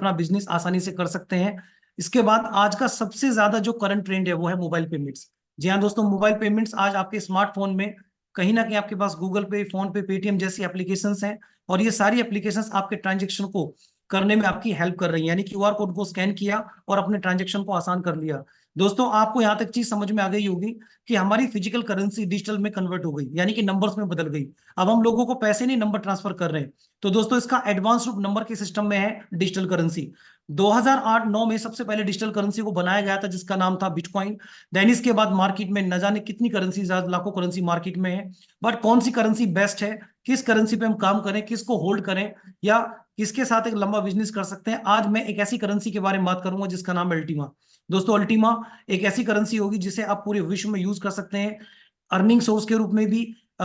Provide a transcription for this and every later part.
अपना बिजनेस आसानी से कर सकते हैं। इसके बाद आज का सबसे ज्यादा जो करंट ट्रेंड है वो है मोबाइल पेमेंट्स। जी हाँ दोस्तों, मोबाइल पेमेंट्स आज आपके स्मार्टफोन में कहीं ना कहीं आपके पास गूगल पे, फोन पे, पेटीएम जैसी एप्लीकेशंस हैं, और ये सारी एप्लीकेशंस आपके ट्रांजेक्शन को करने में आपकी हेल्प कर रही है। यानी क्यूआर कोड को स्कैन किया और अपने ट्रांजेक्शन को आसान कर लिया। दोस्तों आपको यहाँ तक चीज समझ में आ गई होगी कि हमारी फिजिकल करेंसी डिजिटल में कन्वर्ट हो गई, यानी कि नंबर्स में बदल गई। अब हम लोगों को पैसे नहीं, नंबर ट्रांसफर कर रहे हैं। तो दोस्तों इसका एडवांस रूप नंबर के सिस्टम में है डिजिटल करेंसी। 2008-9 में सबसे पहले डिजिटल करेंसी को बनाया गया था जिसका नाम था बिटकॉइन। देन इसके बाद मार्केट में न जाने कितनी करेंसी, लाखों करेंसी मार्केट में है। बट कौन सी करेंसी बेस्ट है, किस करेंसी पे हम काम करें, किसको होल्ड करें, या किसके साथ एक लंबा बिजनेस कर सकते हैं, आज मैं एक ऐसी करेंसी के बारे में बात करूंगा जिसका नाम है अल्टीमा। दोस्तों अल्टीमा एक ऐसी करेंसी होगी जिसे आप पूरे विश्व में यूज कर सकते हैं, अर्निंग सोर्स के रूप में भी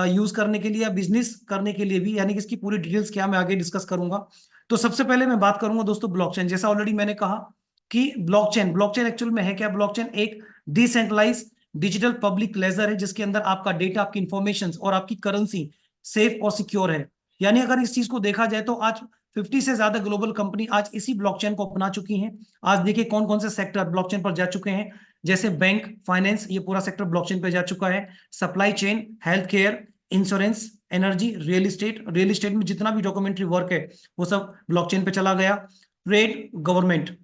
यूज करने के लिए, या बिजनेस करने के लिए भी। यानी कि इसकी पूरी डिटेल्स क्या मैं आगे डिस्कस करूंगा। तो सबसे पहले मैं बात करूंगा दोस्तों ब्लॉकचेन। जैसा ऑलरेडी मैंने कहा कि ब्लॉकचेन ब्लॉकचेन एक्चुअल में है क्या। ब्लॉकचेन एक डिसेंट्रलाइज डिजिटल पब्लिक लेजर है जिसके अंदर आपका डेटा, आपकी इंफॉर्मेशन और आपकी करेंसी सेफ और सिक्योर है। यानी अगर इस चीज को देखा जाए तो आज 50 से ज्यादा ग्लोबल कंपनी आज इसी ब्लॉकचेन को अपना चुकी हैं। आज देखिए कौन कौन से सेक्टर ब्लॉकचेन पर जा चुके हैं, जैसे बैंक, फाइनेंस, ये पूरा सेक्टर ब्लॉकचेन पे जा चुका है। Supply chain, health care, insurance, energy, real estate में जितना भी डॉक्यूमेंट्री वर्क है वो सब ब्लॉकचेन पे चला गया। ट्रेड, गवर्नमेंट,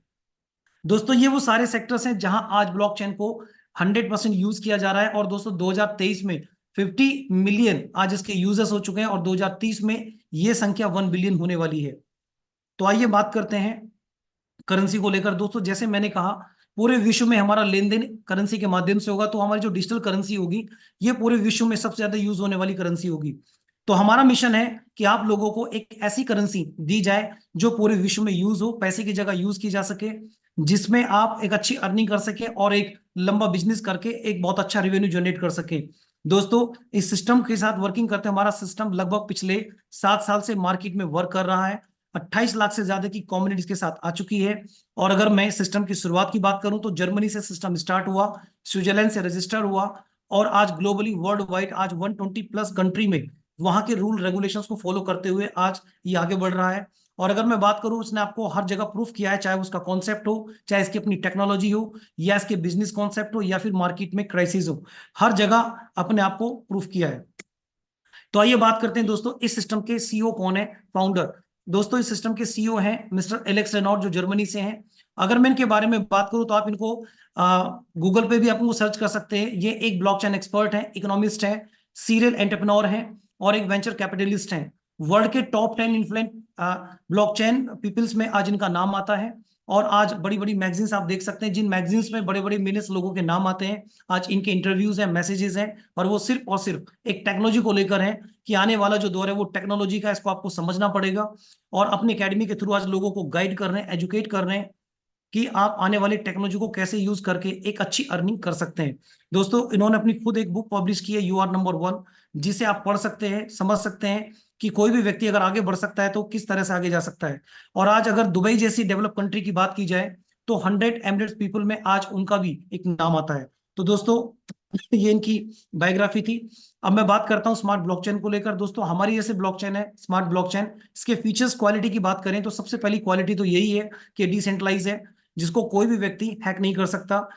दोस्तों ये वो सारे सेक्टर्स हैं जहां आज ब्लॉकचेन को 100% यूज किया जा रहा है। और दोस्तों 2023 में 50 मिलियन आज इसके यूजर्स हो चुके हैं, और 2030 में ये संख्या 1 बिलियन होने वाली है। तो आइए बात करते हैं करेंसी को लेकर। दोस्तों जैसे मैंने कहा पूरे विश्व में हमारा लेन देन करेंसी के माध्यम से होगा, तो हमारी जो डिजिटल करेंसी होगी ये पूरे विश्व में सबसे ज्यादा यूज होने वाली करेंसी होगी। तो हमारा मिशन है कि आप लोगों को एक ऐसी करेंसी दी जाए जो पूरे विश्व में यूज हो, पैसे की जगह यूज की जा सके, जिसमें आप एक अच्छी अर्निंग कर सके और एक लंबा बिजनेस करके एक बहुत अच्छा रेवेन्यू जनरेट कर सके। दोस्तों इस सिस्टम के साथ वर्किंग करते हमारा सिस्टम लगभग पिछले 7 साल से मार्केट में वर्क कर रहा है। 28 लाख से ज्यादा की कम्युनिटीज के साथ आ चुकी है। और अगर मैं सिस्टम की शुरुआत की बात करूं तो जर्मनी से सिस्टम स्टार्ट हुआ, स्विट्जरलैंड से रजिस्टर हुआ, और आज ग्लोबली वर्ल्ड वाइड आज 120+ कंट्री में वहां के रूल रेगुलेशंस को फॉलो करते हुए आज ये आगे बढ़ रहा है। और अगर मैं बात करूं, उसने आपको हर जगह प्रूफ किया है, चाहे उसका कॉन्सेप्ट हो, चाहे इसकी अपनी टेक्नोलॉजी हो, या इसके बिजनेस कॉन्सेप्ट हो, या फिर मार्केट में क्राइसिस हो, हर जगह अपने आप को प्रूफ किया है। तो आइए बात करते हैं दोस्तों इस सिस्टम के सीईओ कौन है, फाउंडर। दोस्तों इस सिस्टम के सीईओ हैं मिस्टर एलेक्स रेनॉल्ट, जो जर्मनी से हैं। अगर मैं इनके बारे में बात करूं तो आप इनको गूगल पे भी आप इनको सर्च कर सकते हैं। ये एक ब्लॉकचेन एक्सपर्ट है, इकोनॉमिस्ट है, सीरियल एंटरप्रेन्योर है, और एक वेंचर कैपिटलिस्ट हैं। वर्ल्ड के टॉप 10 इन्फ्लुएंट ब्लॉकचेन पीपल्स में आज इनका नाम आता है। और आज बड़ी बड़ी मैगजीन्स आप देख सकते हैं, जिन मैगजीन्स में बड़े बड़े मिलियंस लोगों के नाम आते हैं, आज इनके इंटरव्यूज हैं, मैसेजेस हैं, और वो सिर्फ और सिर्फ एक टेक्नोलॉजी को लेकर है कि आने वाला जो दौर है वो टेक्नोलॉजी का, इसको आपको समझना पड़ेगा। और अपनी एकेडमी के थ्रू आज लोगों को गाइड कर रहे हैं, एजुकेट कर रहे हैं कि आप आने वाली टेक्नोलॉजी को कैसे यूज करके एक अच्छी अर्निंग कर सकते हैं। दोस्तों इन्होंने अपनी खुद एक बुक पब्लिश की है, यू आर नंबर वन, जिसे आप पढ़ सकते हैं, समझ सकते हैं कि कोई भी व्यक्ति अगर आगे बढ़ सकता है तो किस तरह से आगे जा सकता है। और आज अगर दुबई जैसी डेवलप कंट्री की बात की जाए तो 100 एमिरेट्स पीपल में आज उनका भी एक नाम आता है। तो दोस्तों ये इनकी बायोग्राफी थी। अब मैं बात करता हूं स्मार्ट ब्लॉकचेन को लेकर। दोस्तों हमारी जैसे ब्लॉकचेन है स्मार्ट ब्लॉकचेन, इसके फीचर्स, क्वालिटी की बात करें तो सबसे पहली क्वालिटी तो यही है कि डिसेंट्रलाइज है, जिसको कोई भी व्यक्ति हैक नहीं कर सकता।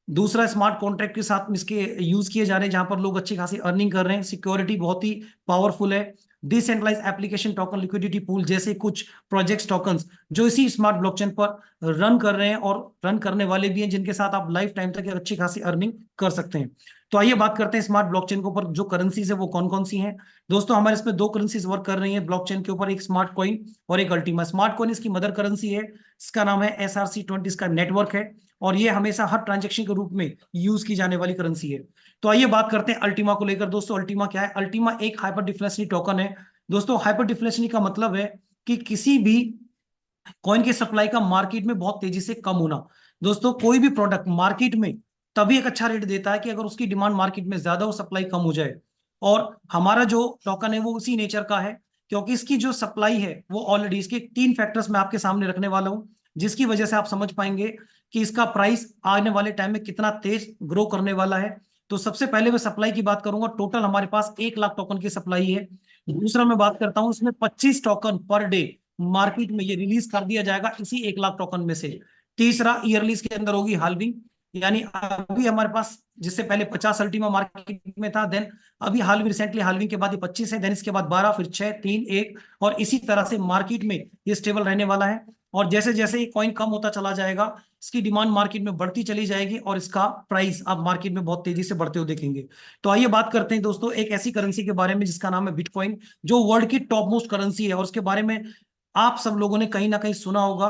दूसरा, स्मार्ट कॉन्ट्रैक्ट के साथ इसके यूज किए जा रहे हैं जहां पर लोग अच्छी खासी अर्निंग कर रहे हैं। सिक्योरिटी बहुत ही पावरफुल है। Decentralize application token liquidity pool जैसे कुछ प्रोजेक्ट्स, टोकन्स जो इसी स्मार्ट ब्लॉकचेन पर रन कर रहे हैं और रन करने वाले भी हैं, जिनके साथ आप लाइफ टाइम तक अच्छी खासी अर्निंग कर सकते हैं। तो आइए बात करते हैं स्मार्ट ब्लॉकचेन के ऊपर जो करेंसीज है वो कौन कौन सी हैं। दोस्तों हमारे इसमें दो करेंसीज वर्क कर रही हैं ब्लॉकचेन के ऊपर, एक स्मार्ट कॉइन और एक अल्टीमा। स्मार्ट कॉइन इसकी मदर करेंसी है, इसका नाम है SRC20, इसका नेटवर्क है, और ये हमेशा हर ट्रांजेक्शन के रूप में यूज की जाने वाली करेंसी है। तो आइए बात करते हैं अल्टीमा को लेकर। दोस्तों अल्टीमा क्या है? अल्टीमा एक हाइपर डिफ्लेशनरी टोकन है। दोस्तों हाइपर डिफ्लेशनरी का मतलब है कि किसी भी कॉइन के सप्लाई का मार्केट में बहुत तेजी से कम होना। दोस्तों कोई भी प्रोडक्ट मार्केट में तभी एक अच्छा रेट देता है कि अगर उसकी डिमांड मार्केट में ज्यादा हो, सप्लाई कम हो जाए। और हमारा जो टोकन है वो उसी नेचर का है, क्योंकि इसकी जो सप्लाई है वो ऑलरेडी, इसके 3 फैक्टर्स मैं आपके सामने रखने वाला हूं, जिसकी वजह से आप समझ पाएंगे कि इसका प्राइस आने वाले टाइम में कितना तेज ग्रो करने वाला है। तो सबसे पहले मैं सप्लाई की बात करूंगा। टोटल हमारे पास 1 लाख टोकन की सप्लाई है। दूसरा मैं बात करता हूं, इसमें 25 टोकन पर डे मार्केट में ये रिलीज कर दिया जाएगा इसी 1 लाख टोकन में से। तीसरा, ईयरली इसके अंदर होगी हाल्विंग, यानी अभी हमारे पास जिससे पहले 50 अल्टीमा मार्केट में था, देन अभी हाल रिसेंटली हाल्विंग के बाद ये 25 है, देन इसके बाद 12, फिर 6, 3, 1, और इसी तरह से मार्केट में ये स्टेबल रहने वाला है। और जैसे जैसे ये कॉइन कम होता चला जाएगा, इसकी डिमांड मार्केट में बढ़ती चली जाएगी और इसका प्राइस आप मार्केट में बहुत तेजी से बढ़ते हुए देखेंगे। तो आइए बात करते हैं दोस्तों एक ऐसी करेंसी के बारे में जिसका नाम है बिटकॉइन, जो वर्ल्ड की टॉप मोस्ट करेंसी है, और उसके बारे में आप सब लोगों ने कहीं ना कहीं सुना होगा,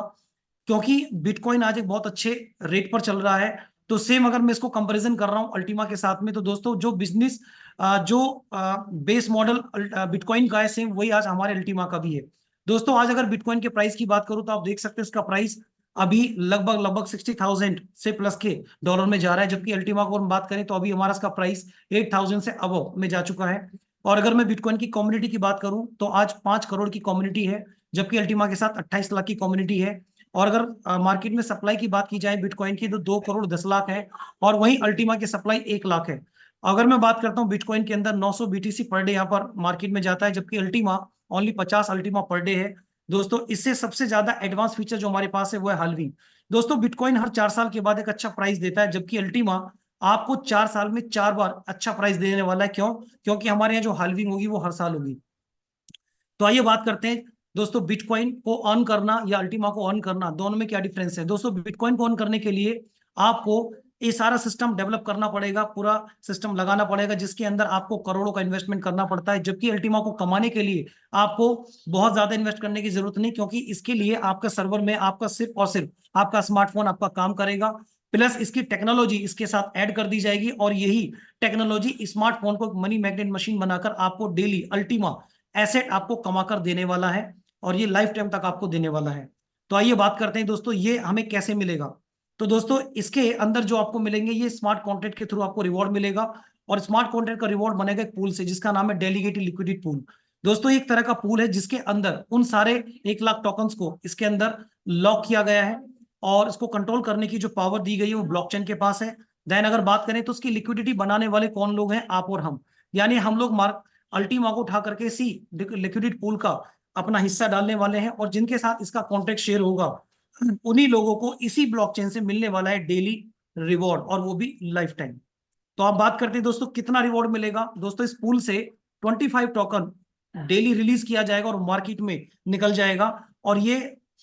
क्योंकि बिटकॉइन आज एक बहुत अच्छे रेट पर चल रहा है। तो सेम अगर मैं इसको कंपैरिजन कर रहा हूं अल्टीमा के साथ में, तो दोस्तों जो बिजनेस जो बेस मॉडल बिटकॉइन का है, सेम वही आज हमारे अल्टीमा का भी है। दोस्तों आज अगर बिटकॉइन के प्राइस की बात करूं तो आप देख सकते हैं इसका प्राइस अभी लगभग लगभग 60,000 से प्लस के डॉलर में जा रहा है, जबकि अल्टीमा को हम बात करें तो अभी हमारा इसका प्राइस 8,000 से अबव में जा चुका है। और अगर मैं बिटकॉइन की कम्युनिटी की बात करूं तो आज 5 करोड़ की कम्युनिटी है, जबकि अल्टीमा के साथ 28 लाख की कम्युनिटी है। और अगर मार्केट में सप्लाई की बात की जाए बिटकॉइन की तो 2 करोड़ 10 लाख है, और वहीं अल्टीमा की सप्लाई 1 लाख है। अगर मैं बात करता हूं बिटकॉइन के अंदर 900 बीटीसी पर डे यहाँ पर मार्केट में जाता है, जबकि Ultima only 50 Ultima per day है। दोस्तों इससे सबसे ज्यादा एडवांस फीचर जो हमारे पास है वो है हाल्विंग। दोस्तों बिटकॉइन हर 4 साल के बाद एक अच्छा प्राइस देता है, जबकि अल्टीमा आपको 4 साल में 4 बार अच्छा प्राइस देने वाला है। क्यों? क्योंकि हमारे यहाँ जो हाल्विंग होगी वो हर साल होगी। तो आइए बात करते हैं दोस्तों बिटकॉइन को अर्न करना या अल्टीमा को अर्न करना, दोनों में क्या डिफरेंस है। दोस्तों बिटकॉइन को अर्न करने के लिए आपको ये सारा सिस्टम डेवलप करना पड़ेगा, पूरा सिस्टम लगाना पड़ेगा, जिसके अंदर आपको करोड़ों का इन्वेस्टमेंट करना पड़ता है, जबकि अल्टीमा को कमाने के लिए आपको बहुत ज्यादा इन्वेस्ट करने की जरूरत नहीं, क्योंकि इसके लिए आपका सर्वर में आपका सिर्फ और सिर्फ आपका स्मार्टफोन आपका काम करेगा, प्लस इसकी टेक्नोलॉजी इसके साथ ऐड कर दी जाएगी, और यही टेक्नोलॉजी स्मार्टफोन को मनी मैग्नेट मशीन बनाकर आपको डेली अल्टीमा एसेट आपको कमाकर देने वाला है, और ये लाइफ टाइम तक आपको देने वाला है। तो आइए बात करते हैं दोस्तों ये हमें कैसे मिलेगा। तो दोस्तों इसके अंदर जो आपको मिलेंगे ये स्मार्ट कॉन्ट्रैक्ट के थ्रू आपको रिवॉर्ड मिलेगा, और स्मार्ट कॉन्ट्रैक्ट का रिवॉर्ड बनेगा एक पूल से जिसका नाम है डेलीगेटेड लिक्विडिटी पूल। दोस्तों एक तरह का पूल है जिसके अंदर उन सारे 1 लाख टोकन्स को इसके अंदर लॉक किया गया है, और इसको कंट्रोल करने की जो पावर दी गई है वो ब्लॉकचेन के पास है। देन अगर बात करें तो उसकी लिक्विडिटी बनाने वाले कौन लोग हैं? आप और हम, यानी हम लोग अल्टीमा को उठा करके इसी लिक्विडिटी पूल का अपना हिस्सा डालने वाले हैं, और जिनके साथ इसका कॉन्ट्रैक्ट शेयर होगा उन्हीं लोगों को इसी ब्लॉकचेन से मिलने वाला है डेली रिवॉर्ड, और वो भी लाइफ टाइम। तो आप बात करते हैं दोस्तों कितना रिवॉर्ड मिलेगा। दोस्तों इस पूल से 25 टोकन डेली रिलीज किया जाएगा और मार्केट में निकल जाएगा, और ये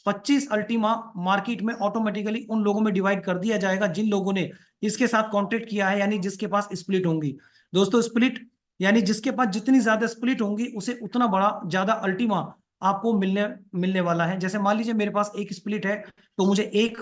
25 अल्टीमा मार्केट में ऑटोमेटिकली उन लोगों में डिवाइड कर दिया जाएगा जिन लोगों ने इसके साथ कॉन्ट्रैक्ट किया है, यानी जिसके पास स्प्लिट होंगी। दोस्तों स्प्लिट यानी जिसके पास जितनी ज्यादा स्प्लिट होंगी उसे उतना बड़ा ज्यादा अल्टीमा आपको मिलने मिलने वाला है। जैसे मान लीजिए मेरे पास एक स्प्लिट है तो मुझे एक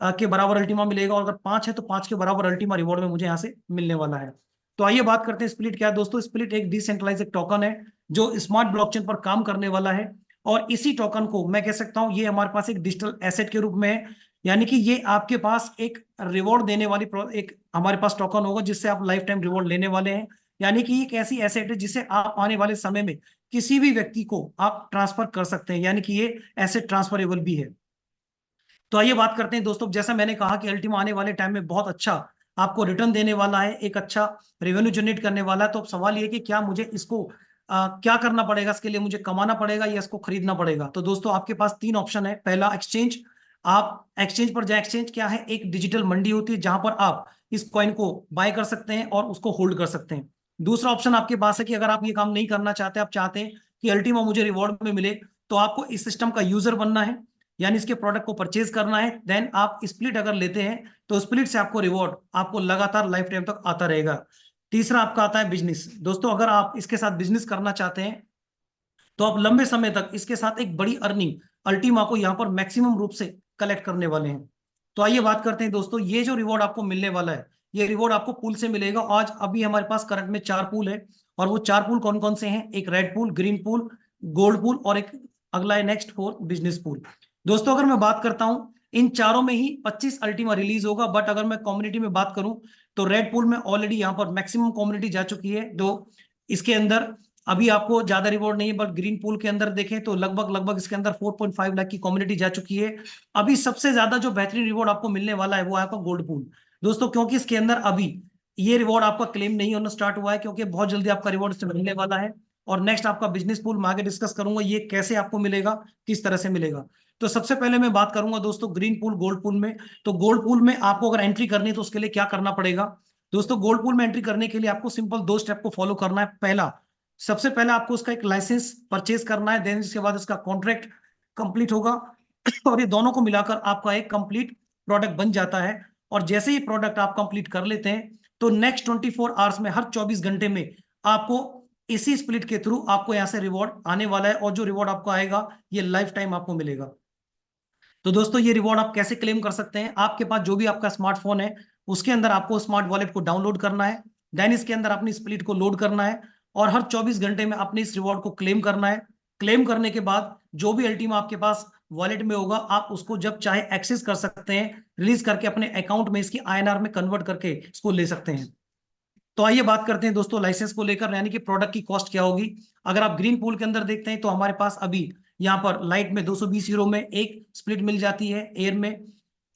के बराबर अल्टीमा मिलेगा, और अगर 5 है तो 5 के बराबर अल्टीमा रिवॉर्ड में मुझे यहाँ से मिलने वाला है। तो आइए बात करते हैं स्प्लिट क्या है। दोस्तों स्प्लिट एक डिसेंट्रलाइज्ड टोकन है जो स्मार्ट ब्लॉकचेन पर काम करने वाला है, और इसी टोकन को मैं कह सकता हूं ये हमारे पास एक डिजिटल एसेट के रूप में है, यानी कि ये आपके पास एक रिवॉर्ड देने वाली एक हमारे पास टोकन होगा जिससे आप लाइफ टाइम रिवॉर्ड लेने वाले हैं। यानी कि एक ऐसी एसेट है जिसे आप आने वाले समय में किसी भी व्यक्ति को आप ट्रांसफर कर सकते हैं, यानी कि ये एसेट ट्रांसफरेबल भी है। तो आइए बात करते हैं दोस्तों, जैसा मैंने कहा कि अल्टीमा आने वाले टाइम में बहुत अच्छा आपको रिटर्न देने वाला है, एक अच्छा रेवेन्यू जनरेट करने वाला है। तो अब सवाल ये कि क्या मुझे इसको क्या करना पड़ेगा, इसके लिए मुझे कमाना पड़ेगा या इसको खरीदना पड़ेगा। तो दोस्तों आपके पास 3 ऑप्शन है। पहला एक्सचेंज, आप एक्सचेंज पर जाए। एक्सचेंज क्या है? एक डिजिटल मंडी होती है जहां पर आप इस कॉइन को बाय कर सकते हैं और उसको होल्ड कर सकते हैं। दूसरा ऑप्शन आपके पास है कि अगर आप ये काम नहीं करना चाहते, आप चाहते हैं कि अल्टीमा मुझे रिवॉर्ड में मिले, तो आपको इस सिस्टम का यूजर बनना है, यानी इसके प्रोडक्ट को परचेज करना है। देन आप स्प्लिट अगर लेते हैं तो स्प्लिट से आपको रिवॉर्ड आपको लगातार लाइफ टाइम तक आता रहेगा। तीसरा आपका आता है बिजनेस। दोस्तों अगर आप इसके साथ बिजनेस करना चाहते हैं तो आप लंबे समय तक इसके साथ एक बड़ी अर्निंग अल्टीमा को यहाँ पर मैक्सिमम रूप से कलेक्ट करने वाले हैं। तो आइए बात करते हैं दोस्तों, ये जो रिवॉर्ड आपको मिलने वाला है ये रिवॉर्ड आपको पूल से मिलेगा। आज अभी हमारे पास करंट में 4 पूल है, और वो 4 पूल कौन कौन से हैं? एक red pool, green pool, gold pool, और एक अगला है नेक्स्ट फोर बिजनेस पूल। दोस्तों अगर मैं बात करता हूं इन चारों में ही 25 अल्टीमा रिलीज होगा, बट अगर मैं कम्युनिटी में बात करूं तो रेड पूल में ऑलरेडी यहां पर मैक्सिमम कम्युनिटी जा चुकी है, तो इसके अंदर अभी आपको ज्यादा रिवॉर्ड नहीं है। बट ग्रीन पूल के अंदर देखें तो लगभग लगभग इसके अंदर 4.5 लाख की कम्युनिटी जा चुकी है। अभी सबसे ज्यादा जो बेहतरीन रिवॉर्ड आपको मिलने वाला है वो है आपका गोल्ड पूल। दोस्तों क्योंकि इसके अंदर अभी ये रिवॉर्ड आपका क्लेम नहीं होना स्टार्ट हुआ है, क्योंकि बहुत जल्दी आपका रिवॉर्ड इससे मिलने वाला है। और नेक्स्ट आपका बिजनेस पूल मैं आगे डिस्कस करूंगा ये कैसे आपको मिलेगा, किस तरह से मिलेगा। तो सबसे पहले मैं बात करूंगा दोस्तों ग्रीन पूल गोल्ड पूल में। तो गोल्ड पूल में आपको अगर एंट्री करनी है तो उसके लिए क्या करना पड़ेगा दोस्तों? गोल्ड पूल में एंट्री करने के लिए आपको सिंपल दो स्टेप को फॉलो करना है। पहला, सबसे पहले आपको उसका एक लाइसेंस परचेज करना है, देन इसके बाद इसका कॉन्ट्रैक्ट कंप्लीट होगा और ये दोनों को मिलाकर आपका एक कंप्लीट प्रोडक्ट बन जाता है। और जैसे ही प्रोडक्ट आप कंप्लीट कर लेते हैं तो नेक्स्ट 24 आवर्स में, हर 24 घंटे में आपको इसी स्प्लिट के थ्रू आपको यहां से रिवॉर्ड आने वाला है, और जो रिवॉर्ड आपको आएगा ये लाइफ टाइम आपको मिलेगा। तो दोस्तों ये रिवॉर्ड आप कैसे क्लेम कर सकते हैं? आपके पास जो भी आपका स्मार्टफोन है उसके अंदर आपको स्मार्ट वॉलेट को डाउनलोड करना है, देन इसके अंदर अपनी स्प्लिट को लोड करना है और हर 24 घंटे में अपने इस रिवॉर्ड को क्लेम करना है। क्लेम करने के बाद जो भी अल्टीमा आपके पास वॉलेट में होगा आप उसको जब चाहे एक्सेस कर सकते हैं, रिलीज करके अपने अकाउंट में इसकी आईएनआर में कन्वर्ट करके इसको ले सकते हैं। तो आइए बात करते हैं दोस्तों लाइसेंस को लेकर, यानी कि प्रोडक्ट की कॉस्ट क्या होगी। अगर आप ग्रीन पूल के अंदर देखते हैं तो हमारे पास अभी यहाँ पर लाइट में 220 यूरो में एक स्प्लिट मिल जाती है, एयर में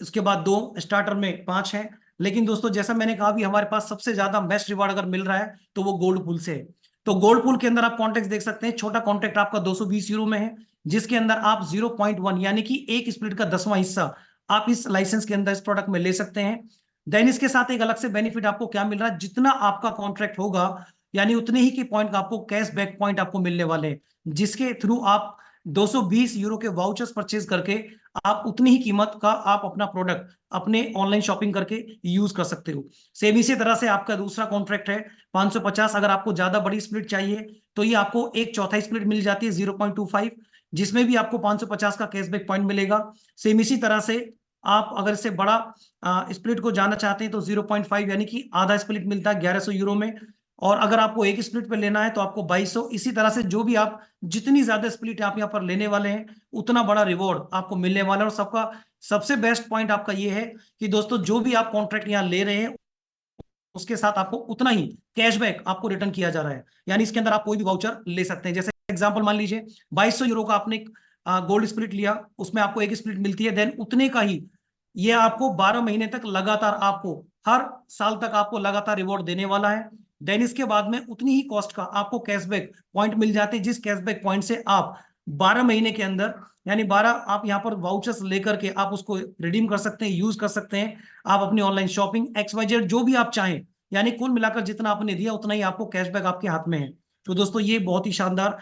उसके बाद 2, स्टार्टर में 5 है। लेकिन दोस्तों जैसा मैंने कहा भी हमारे पास सबसे ज्यादा बेस्ट रिवार्ड अगर मिल रहा है तो वो गोल्ड पूल से है। तो गोल्ड पूल के अंदर आप कॉन्ट्रैक्ट देख सकते हैं, छोटा कॉन्ट्रैक्ट आपका 220 यूरो में है, जिसके अंदर आप 0.1 यानी कि एक स्प्लिट का 10वां हिस्सा आप इस लाइसेंस के अंदर इस प्रोडक्ट में ले सकते हैं। देन इसके साथ एक अलग से बेनिफिट आपको क्या मिल रहा है, जितना आपका कॉन्ट्रैक्ट होगा यानी उतने ही के पॉइंट का आपको कैश बैक पॉइंट आपको मिलने वाले हैं, जिसके थ्रू आप 220 यूरो के वाउचर्स परचेज करके आप उतनी ही कीमत का आप अपना प्रोडक्ट अपने ऑनलाइन शॉपिंग करके यूज कर सकते हो। सेम इसी तरह से आपका दूसरा कॉन्ट्रैक्ट है 550। अगर आपको ज्यादा बड़ी स्प्लिट चाहिए तो ये आपको एक चौथाई स्प्लिट मिल जाती है 0.25, जिसमें भी आपको 550 का कैशबैक पॉइंट मिलेगा। सेम इसी तरह से आप अगर इससे बड़ा स्प्लिट को जाना चाहते हैं तो 0.5 यानी कि आधा स्प्लिट मिलता है 1100 यूरो में। और अगर आपको एक स्प्लिट पे लेना है तो आपको 2200। इसी तरह से जो भी आप जितनी ज्यादा स्प्लिट आप यहाँ पर लेने वाले हैं उतना बड़ा रिवॉर्ड आपको मिलने वाला है। और सबका सबसे बेस्ट पॉइंट आपका ये है कि दोस्तों जो भी आप कॉन्ट्रैक्ट यहाँ ले रहे हैं उसके साथ आपको उतना ही कैशबैक आपको रिटर्न किया जा रहा है। यानी इसके अंदर आप कोई भी वाउचर ले सकते हैं। जैसे एग्जांपल मान लीजिए 2200 यूरो का आपने गोल्ड स्प्लिट लिया, उसमें आपको एक स्प्लिट मिलती है, देन उतने का ही ये आपको 12 महीने तक लगातार आपको हर साल तक आपको लगातार रिवॉर्ड देने वाला है। देन इसके बाद में उतनी ही कॉस्ट का आपको कैशबैक पॉइंट मिल जाते हैं, जिस कैशबैक पॉइंट से आप 12 महीने के अंदर यानी 12 आप यहाँ पर वाउचर्स लेकर के आप उसको रिडीम कर सकते हैं, यूज कर सकते हैं आप अपनी ऑनलाइन शॉपिंग XYZ जो भी आप चाहें। यानी कुल मिलाकर जितना आपने दिया उतना ही आपको कैशबैक आपके हाथ में है। तो दोस्तों ये बहुत ही शानदार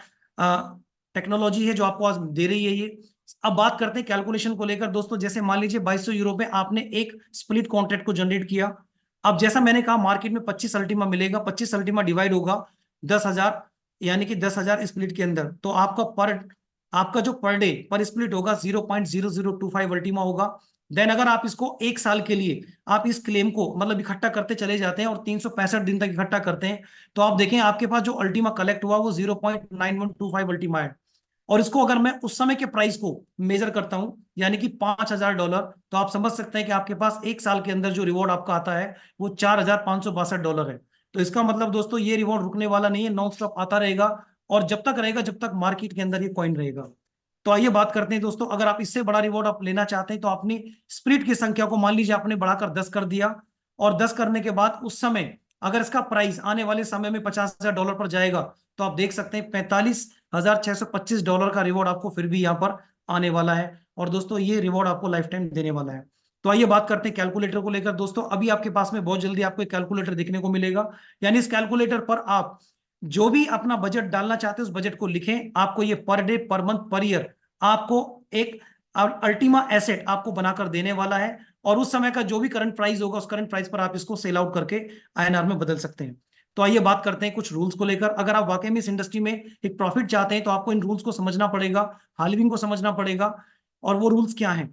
टेक्नोलॉजी है जो आपको आज दे रही है ये। अब बात करते हैं कैलकुलेशन को लेकर दोस्तों। जैसे मान लीजिए 2200 यूरो पे आपने एक स्प्लिट कॉन्ट्रैक्ट को जनरेट किया। अब जैसा मैंने कहा मार्केट में 25 अल्टीमा मिलेगा, 25 अल्टीमा डिवाइड होगा 10,000 यानी कि 10,000 स्प्लिट के अंदर, तो आपका जो पर डे पर स्प्लिट होगा 0.0025 अल्टीमा होगा। देन अगर आप इसको एक साल के लिए आप इस क्लेम को मतलब इकट्ठा करते चले जाते हैं और 365 दिन तक इकट्ठा करते हैं तो आप देखें आपके पास जो अल्टीमा कलेक्ट हुआ वो 0.9125 अल्टीमा है। और इसको अगर मैं उस समय के प्राइस को मेजर करता हूं यानी कि $5,000, तो आप समझ सकते हैं कि आपके पास एक साल के अंदर जो रिवॉर्ड आपका आता है वो $4,562 है। तो इसका मतलब दोस्तों ये रिवॉर्ड रुकने वाला नहीं है, नॉन स्टॉप आता रहेगा और जब तक रहेगा जब तक मार्केट के अंदर ये कॉइन रहेगा। तो आइए बात करते हैं दोस्तों, अगर आप इससे बड़ा रिवॉर्ड आप लेना चाहते हैं तो अपनी स्प्लिट की संख्या को मान लीजिए आपने बढ़ाकर 10 कर दिया, और 10 करने के बाद उस समय अगर इसका प्राइस आने वाले समय में $50,000 पर जाएगा तो आप देख सकते हैं $45,625 का रिवॉर्ड आपको फिर भी यहाँ पर आने वाला है। और दोस्तों ये रिवॉर्ड आपको लाइफ टाइम देने वाला है। तो आइए बात करते हैं कैलकुलेटर को लेकर दोस्तों। अभी आपके पास में बहुत जल्दी आपको एक कैलकुलेटर देखने को मिलेगा, यानी इस कैलकुलेटर पर आप जो भी अपना बजट डालना चाहते हैं उस बजट को लिखें। आपको ये per day, per month, per year आपको एक अल्टीमा एसेट आपको बनाकर देने वाला है। और उस समय का जो भी करंट प्राइस होगा उस करंट प्राइस पर आप इसको सेल आउट करके आईएनआर में बदल सकते हैं। तो आइए बात करते हैं कुछ रूल्स को लेकर। अगर आप वाकई में इस इंडस्ट्री में एक प्रॉफिट चाहते हैं तो आपको इन रूल्स को समझना पड़ेगा, हालिविंग को समझना पड़ेगा। और वो रूल्स क्या हैं?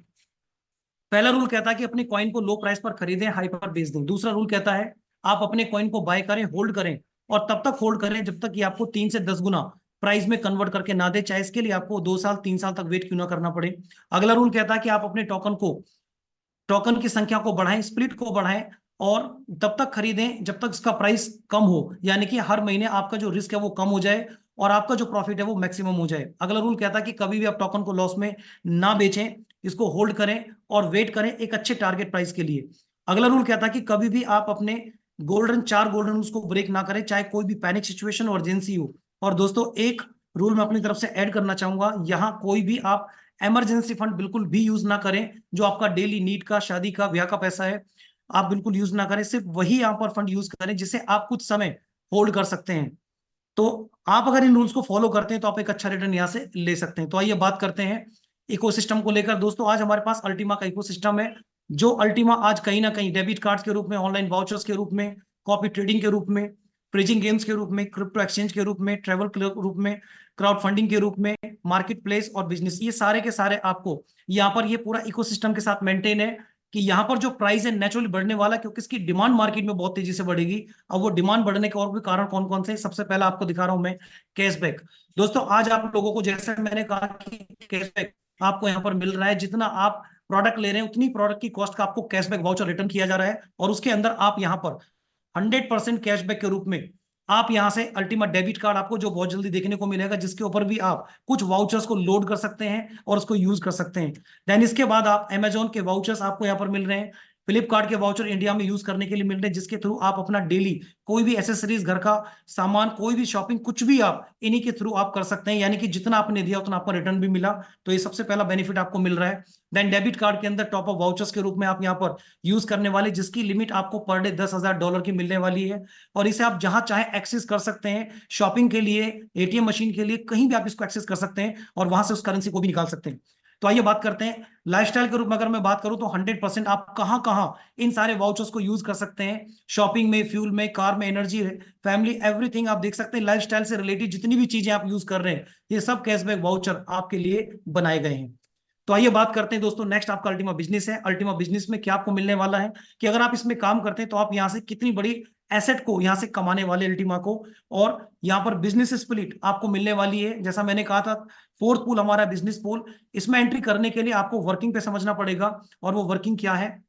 पहला रूल कहता है कि अपने कॉइन को लो प्राइस पर खरीदें, हाई पर बेच दें। दूसरा रूल कहता है आप अपने कॉइन को बाय करें, होल्ड करें और तब तक होल्ड करें जब तक कि आपको 3 से 10 गुना प्राइस में कन्वर्ट करके ना दे, चाहे इसके लिए आपको 2 साल 3 साल तक वेट क्यों ना करना पड़े। अगला रूल कहता है कि आप अपने टोकन की संख्या को बढ़ाएं, स्प्लिट को बढ़ाएं और तब तक खरीदें जब तक इसका प्राइस कम हो, यानी कि हर महीने आपका जो रिस्क है वो कम हो जाए और आपका जो प्रॉफिट है वो मैक्सिमम हो जाए। अगला रूल कहता है कि कभी भी आप टोकन को लॉस में ना बेचें, इसको होल्ड करें और वेट करें एक अच्छे टारगेट प्राइस के लिए। अगला रूल कहता है कि कभी भी आप अपने चार गोल्डन रूल्स को ब्रेक ना करें, चाहे कोई भी पैनिक सिचुएशन और अर्जेंसी हो, और दोस्तों एक रूल मैं अपनी तरफ से ऐड करना चाहूंगा, यहाँ कोई भी आप इमरजेंसी फंड बिल्कुल भी यूज ना करें। जो आपका डेली नीड का, शादी का, ब्याह का पैसा है, आप बिल्कुल यूज ना करें। सिर्फ वही यहाँ पर फंड यूज करें जिसे आप कुछ समय होल्ड कर सकते हैं। तो आप अगर इन रूल्स को फॉलो करते हैं तो आप एक अच्छा रिटर्न यहाँ से ले सकते हैं। तो आइए बात करते हैं इकोसिस्टम को लेकर। दोस्तों आज हमारे पास अल्टीमा का इकोसिस्टम है। जो अल्टीमा आज कहीं ना कहीं डेबिट कार्ड के रूप में, ऑनलाइन वाउचर्स के रूप में, कॉपी ट्रेडिंग के रूप में, प्रिजिंग गेम्स के रूप में, क्रिप्टो एक्सचेंज के रूप में, ट्रेवल के रूप में, क्राउड फंडिंग के रूप में, मार्केट प्लेस और बिजनेस, ये सारे के सारे आपको यहाँ पर ये पूरा इकोसिस्टम के साथ मेंटेन है कि यहाँ पर जो प्राइस है नेचुरली बढ़ने वाला है, क्योंकि इसकी डिमांड मार्केट में बहुत तेजी से बढ़ेगी। अब वो डिमांड बढ़ने के और भी कारण कौन कौन से, सबसे पहला आपको दिखा रहा हूं मैं, कैशबैक। दोस्तों आज आप लोगों को, जैसे मैंने कहा कि कैशबैक आपको यहाँ पर मिल रहा है, जितना आप प्रोडक्ट ले रहे हैं उतनी प्रोडक्ट की कॉस्ट का आपको कैशबैक वाउचर रिटर्न किया जा रहा है। और उसके अंदर आप यहाँ पर 100% कैशबैक के रूप में आप यहां से अल्टीमेट डेबिट कार्ड आपको जो बहुत जल्दी देखने को मिलेगा, जिसके ऊपर भी आप कुछ वाउचर्स को लोड कर सकते हैं और उसको यूज कर सकते हैं। देन इसके बाद आप अमेजोन के वाउचर्स आपको यहाँ पर मिल रहे हैं, फ्लिपकार्ट के वाउचर इंडिया में यूज करने के लिए मिल रहे हैं, जिसके थ्रू आप अपना डेली कोई भी एसेसरीज, घर का सामान, कोई भी शॉपिंग, कुछ भी आप इन्हीं के थ्रू आप कर सकते हैं। यानी कि जितना आपने दिया उतना आपको रिटर्न भी मिला। तो ये सबसे पहला बेनिफिट आपको मिल रहा है। देन डेबिट कार्ड के अंदर टॉप अप वाउचर्स के रूप में आप यहाँ पर यूज करने वाले, जिसकी लिमिट आपको पर डे $10,000 की मिलने वाली है। और इसे आप जहां चाहे एक्सेस कर सकते हैं, शॉपिंग के लिए, एटीएम मशीन के लिए, कहीं भी आप इसको एक्सेस कर सकते हैं और वहां से उस करेंसी को भी निकाल सकते हैं। तो आइए बात करते हैं लाइफस्टाइल के रूप में। अगर मैं बात करूं तो 100% आप कहां कहां इन सारे वाउचर्स को यूज कर सकते हैं। शॉपिंग में, फ्यूल में, कार में, एनर्जी, फैमिली, एवरीथिंग आप देख सकते हैं। लाइफस्टाइल से रिलेटेड जितनी भी चीजें आप यूज कर रहे हैं, ये सब कैशबैक वाउचर आपके लिए बनाए गए हैं। तो आइए बात करते हैं दोस्तों, नेक्स्ट आपका अल्टीमा बिजनेस है। अल्टीमा बिजनेस में क्या आपको मिलने वाला है कि अगर आप इसमें काम करते हैं तो आप यहां से कितनी बड़ी एसेट को यहां से कमाने वाले अल्टीमा को। और यहां पर बिजनेस स्प्लिट आपको मिलने वाली है। जैसा मैंने कहा था, फोर्थ पूल हमारा बिजनेस पूल। इसमें एंट्री करने के लिए आपको वर्किंग पे समझना पड़ेगा। और वो वर्किंग क्या है?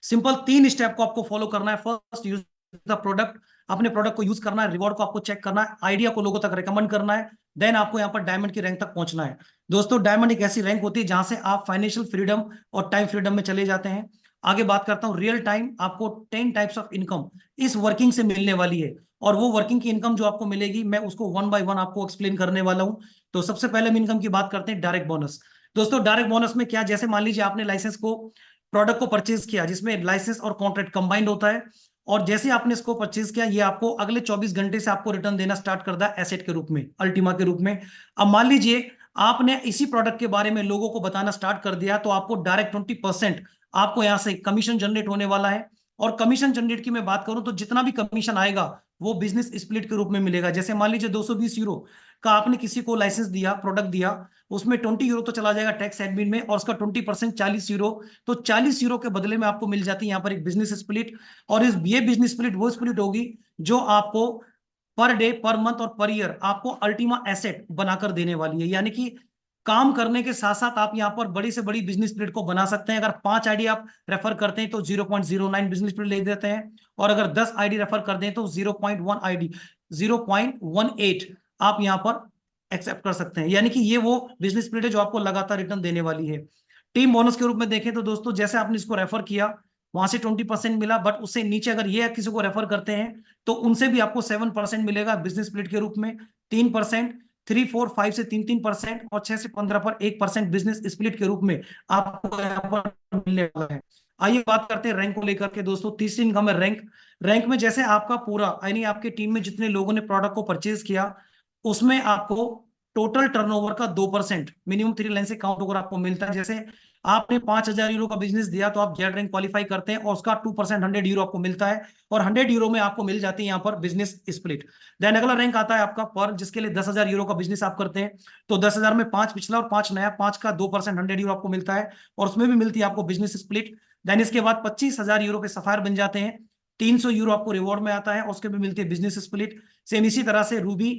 सिंपल 3 स्टेप को आपको फॉलो करना है। फर्स्ट, यूज द प्रोडक्ट, अपने प्रोडक्ट को यूज करना है। रिवॉर्ड को आपको चेक करना है। आइडिया को लोगों तक रिकमेंड करना है। देन आपको यहाँ पर डायमंड की रैंक तक पहुंचना है। दोस्तों डायमंड एक ऐसी रैंक होती है जहां से आप फाइनेंशियल फ्रीडम और टाइम फ्रीडम में चले जाते हैं। आगे बात करता हूँ, रियल टाइम आपको 10 टाइप्स ऑफ इनकम इस वर्किंग से मिलने वाली है। और वो वर्किंग की इनकम जो आपको मिलेगी, मैं उसको 1 बाय 1 आपको एक्सप्लेन करने वाला हूँ। तो सबसे पहले हम इनकम की बात करते हैं, डायरेक्ट बोनस। दोस्तों डायरेक्ट बोनस में क्या, जैसे मान लीजिए आपने लाइसेंस को, प्रोडक्ट को परचेज किया, जिसमें लाइसेंस और कॉन्ट्रैक्ट कंबाइंड होता है। और जैसे आपने इसको परचेज किया, ये आपको अगले 24 घंटे से आपको रिटर्न देना स्टार्ट करता है एसेट के रूप में, अल्टीमा के रूप में। अब मान लीजिए आपने इसी प्रोडक्ट के बारे में लोगों को बताना स्टार्ट कर दिया, तो आपको डायरेक्ट 20% आपको यहां से कमीशन जनरेट होने वाला है। और कमीशन जनरेट की मैं बात करूं तो जितना भी कमीशन आएगा वो बिजनेस स्प्लिट के रूप में मिलेगा। जैसे मान लीजिए 220 यूरो का आपने किसी को लाइसेंस दिया, प्रोडक्ट दिया, उसमें 20 यूरो तो चला जाएगा टैक्स एडमिन में, और उसका 20% 40 यूरो। तो 40 यूरो के बदले में आपको मिल जाती है यहाँ पर एक बिजनेस स्प्लिट। और इस ये बिजनेस स्प्लिट वो स्प्लिट होगी जो आपको पर डे, पर मंथ और पर ईयर आपको अल्टीमा एसेट बनाकर देने वाली है। यानी कि काम करने के साथ साथ आप यहाँ पर बड़ी से बड़ी बिजनेस स्प्लिट को बना सकते हैं। अगर 5 आईडी आप रेफर करते हैं तो 0.09 बिजनेस स्प्लिट ले देते हैं। और अगर 10 आईडी रेफर कर दें तो 0.1 आईडी, 0.18 आप यहाँ पर एक्सेप्ट कर सकते हैं। यानी कि ये वो बिजनेस स्प्लिट है जो आपको लगातार रिटर्न देने वाली है। टीम बोनस के रूप में देखें तो दोस्तों, जैसे आपने इसको रेफर किया, वहां से 20% मिला, बट उससे नीचे अगर ये किसी को रेफर करते हैं तो उनसे भी आपको 7% मिलेगा बिजनेस स्प्लिट के रूप में। 3%, 3, 4, 5 से 3% और 6 से 15 पर 1% बिजनेस स्प्लिट के रूप में आपको यहाँ पर मिलने वाला है। आइए बात करते हैं रैंक को लेकर के। दोस्तों तीसरी इनकम है रैंक। रैंक में जैसे आपका पूरा, यानी आपके टीम में जितने लोगों ने प्रोडक्ट को परचेज किया, उसमें आपको टोटल टर्नओवर का 2% मिनिमम 3 लाइन से काउंट होकर आपको मिलता है। जैसे आपने 5,000 यूरो का बिजनेस दिया तो आप जेड रैंक क्वालिफाई करते हैं और उसका 2% 100 यूरो आपको मिलता है। और 100 यूरो में आपको मिल जाती है यहाँ पर बिजनेस स्प्लिट। देन अगला रैंक आता है आपका पर, जिसके लिए 10,000 यूरो का बिजनेस आप करते हैं। तो 10,000 में 5 पिछला और 5 नया, 5 का 2% 100 यूरो आपको मिलता है और उसमें भी मिलती है आपको बिजनेस स्प्लिट। देन इसके बाद 25,000 यूरो पे सफायर बन जाते हैं। 300 यूरो आपको रिवॉर्ड में आता है और उसके भी मिलती है बिजनेस स्प्लिट। सेम इसी तरह से रूबी,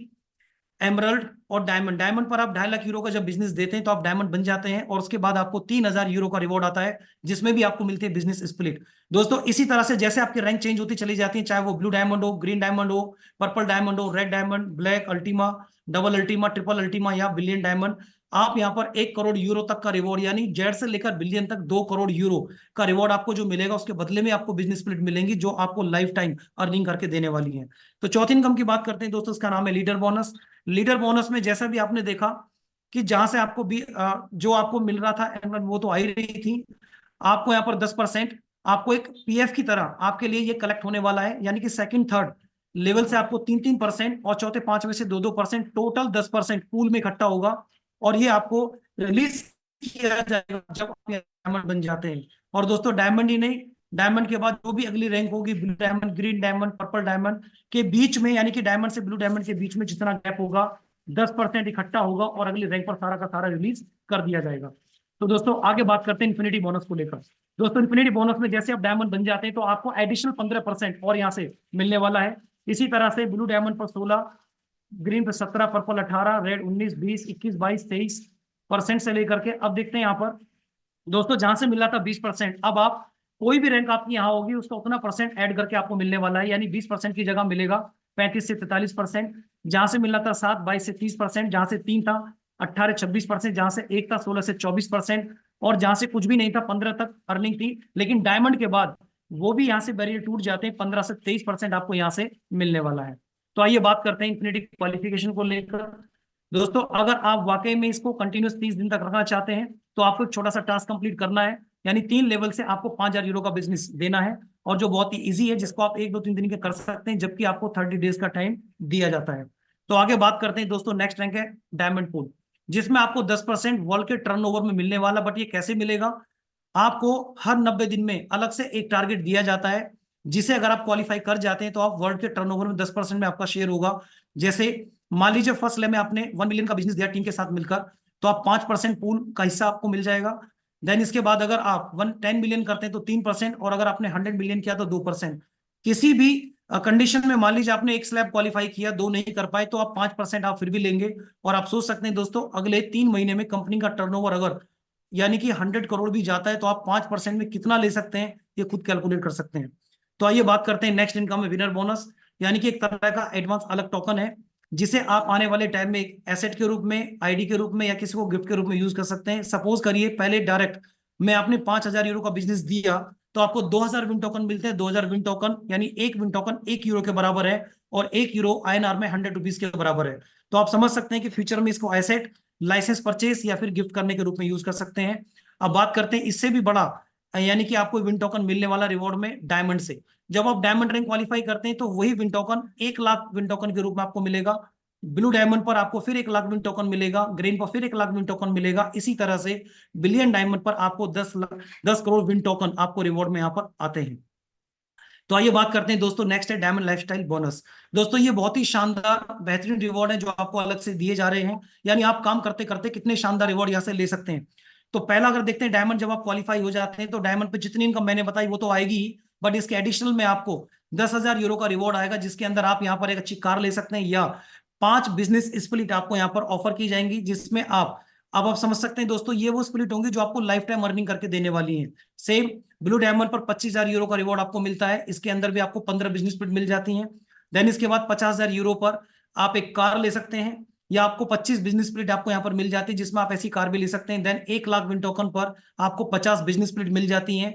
एमरल्ड और डायमंड। डायमंड पर आप 2.5 लाख यूरो का जब बिजनेस देते हैं तो आप डायमंड बन जाते हैं और उसके बाद आपको 3,000 यूरो का रिवॉर्ड आता है, जिसमें भी आपको मिलती है बिजनेस स्प्लिट। दोस्तों इसी तरह से जैसे आपकी रैंक चेंज होती चली जाती है, चाहे वो ब्लू डायमंड हो, ग्रीन डायमंड हो, पर्पल डायमंड हो, red diamond, black Ultima, double Ultima, triple Ultima या बिलियन डायमंड, आप यहाँ पर 1 करोड़ यूरो तक का रिवॉर्ड, यानी जेड से लेकर बिलियन तक 2 करोड़ यूरो का रिवॉर्ड आपको जो मिलेगा, उसके बदले में आपको बिजनेस स्प्लिट मिलेंगी जो आपको लाइफ टाइम अर्निंग करके देने वाली है। तो चौथी इनकम की बात करते हैं दोस्तों, इसका नाम है लीडर बोनस। लीडर बोनस में जैसा भी आपने देखा कि जहां से आपको भी जो आपको मिल रहा था वो तो आ ही रही थी, आपको यहाँ पर 10% आपको एक पीएफ की तरह आपके लिए ये कलेक्ट होने वाला है, यानी कि सेकंड थर्ड लेवल से आपको 3-3% और चौथे पांचवें से 2-2%, टोटल 10% पूल में इकट्ठा होगा। और ये आपको रिलीज किया जाएगा जब आप डायमंड बन जाते हैं। और दोस्तों डायमंड ही नहीं, डायमंड के बाद जो भी अगली रैंक होगी, blue diamond, green diamond, purple diamond के बीच में, यानी कि डायमंड से ब्लू डायमंड के बीच में जितना गैप होगा 10% इकट्ठा होगा और अगली रैंक पर सारा का सारा रिलीज कर दिया जाएगा। तो दोस्तों आगे बात करते हैं इन्फिनिटी बोनस को लेकर। दोस्तों इन्फिनिटी बोनस में जैसे आप डायमंड बन जाते हैं तो आपको एडिशनल 15% और यहाँ से मिलने वाला है। इसी तरह से ब्लू डायमंड पर 16, ग्रीन पे 17, पर्पल 18, रेड 19, 20, 21, 22, 23% से लेकर के अब देखते हैं यहाँ पर दोस्तों, जहां से मिला था 20%, अब आप कोई भी रैंक आपकी यहाँ होगी उसका उतना परसेंट ऐड करके आपको मिलने वाला है, यानी 20% की जगह मिलेगा 35 से 43%। जहां से मिला था 7, 22 से 30%, जहां से 3 था 18, 26%, जहां से 1 था 16 से 24%, और जहां से कुछ भी नहीं था 15 तक अर्निंग थी। लेकिन डायमंड के बाद वो भी यहाँ से बैरियर टूट जाते हैं, 15 से 23% आपको यहाँ से मिलने वाला है। तो आइए बात करते हैं इन्फिनिटी क्वालिफिकेशन को लेकर। दोस्तों अगर आप वाकई में इसको कंटिन्यूस 30 दिन तक रखना चाहते हैं तो आपको एक छोटा सा टास्क कंप्लीट करना है, यानी 3 लेवल से आपको 5,000 यूरो का बिजनेस देना है, और जो बहुत ही इजी है, जिसको आप 1-2-3 दिन के कर सकते हैं, जबकि आपको 30 डेज का टाइम दिया जाता है। तो आगे बात करते हैं दोस्तों, नेक्स्ट रैंक है डायमंड पूल, जिसमें आपको 10% वर्ल्ड के टर्नओवर में मिलने वाला। बट ये कैसे मिलेगा, आपको हर 90 दिन में अलग से एक टारगेट दिया जाता है, जिसे अगर आप क्वालिफाई कर जाते हैं तो आप वर्ल्ड के टर्नओवर में 10% में आपका शेयर होगा। जैसे मान लीजिए फर्स्ट ले में आपने 1 मिलियन का बिजनेस दिया टीम के साथ मिलकर, तो आप 5% पूल का हिस्सा आपको मिल जाएगा। देन इसके बाद अगर आप 10 मिलियन करते हैं तो 3%, और अगर आपने 100 मिलियन किया तो 2%। किसी भी कंडीशन में मान लीजिए आपने एक स्लैब क्वालिफाई किया, 2 नहीं कर पाए, तो आप 5% आप फिर भी लेंगे। और आप सोच सकते हैं दोस्तों, अगले 3 महीने में कंपनी का टर्नओवर अगर यानी कि 100 करोड़ भी जाता है तो आप 5% में कितना ले सकते हैं, ये खुद कैलकुलेट कर सकते हैं। तो आइए बात करते हैं नेक्स्ट इनकम में विनर बोनस, यानी कि एक तरह का एडवांस अलग टोकन है, जिसे आप आने वाले टाइम में एक एसेट के रूप में, आईडी के रूप में, या किसी को गिफ्ट के रूप में यूज कर सकते हैं। सपोज करिए पहले डायरेक्ट मैं आपने 5,000 यूरो का बिजनेस दिया, तो आपको 2,000 विन टोकन मिलते हैं। 2,000 विन टोकन यानी एक विन टोकन 1 यूरो के बराबर है, और 1 यूरो INR में 100 रुपीज के बराबर है। तो आप समझ सकते हैं कि फ्यूचर में इसको एसेट, लाइसेंस परचेस या फिर गिफ्ट करने के रूप में यूज कर सकते हैं। अब बात करते हैं इससे भी बड़ा, यानी कि आपको विन टोकन मिलने वाला रिवॉर्ड में डायमंड से। जब आप डायमंड रैंक क्वालिफाई करते हैं तो वही win token 1 lakh win token के रूप में आपको मिलेगा। ब्लू डायमंड पर आपको फिर 1 लाख विन टोकन मिलेगा, ग्रीन पर फिर 1 लाख विन टोकन मिलेगा। इसी तरह से बिलियन डायमंड पर आपको 10 करोड़ विन टोकन आपको रिवॉर्ड में यहाँ पर आते हैं। तो आइए बात करते हैं दोस्तों, नेक्स्ट है डायमंड लाइफस्टाइल बोनस। दोस्तों ये बहुत ही शानदार बेहतरीन रिवॉर्ड है जो आपको अलग से दिए जा रहे हैं, यानी आप काम करते करते कितने शानदार रिवॉर्ड यहाँ से ले सकते हैं। तो पहला अगर देखते हैं, डायमंड जब आप क्वालिफाई हो जाते हैं तो डायमंड पे जितनी इनकम मैंने बताई वो तो आएगी ही, बट इसके एडिशनल में आपको 10,000 यूरो का रिवॉर्ड आएगा, जिसके अंदर आप यहाँ पर एक अच्छी कार ले सकते हैं, या 5 बिजनेस स्प्लिट आपको यहाँ पर ऑफर की जाएंगी, जिसमें आप समझ सकते हैं दोस्तों, ये वो स्प्लिट होंगी जो आपको लाइफ टाइम अर्निंग करके देने वाली है। सेम ब्लू डायमंड पर 25,000 यूरो का रिवॉर्ड आपको मिलता है, इसके अंदर भी आपको 15 बिजनेस स्प्लिट मिल जाती हैं। देन इसके बाद 50,000 यूरो पर आप एक कार ले सकते हैं, या आपको 25 बिजनेस स्प्लिट आपको यहाँ पर मिल जाती है, जिसमें आप ऐसी कार भी ले सकते हैं। देन 1 लाख विन टोकन पर आपको 50 बिजनेस स्प्लिट मिल जाती हैं।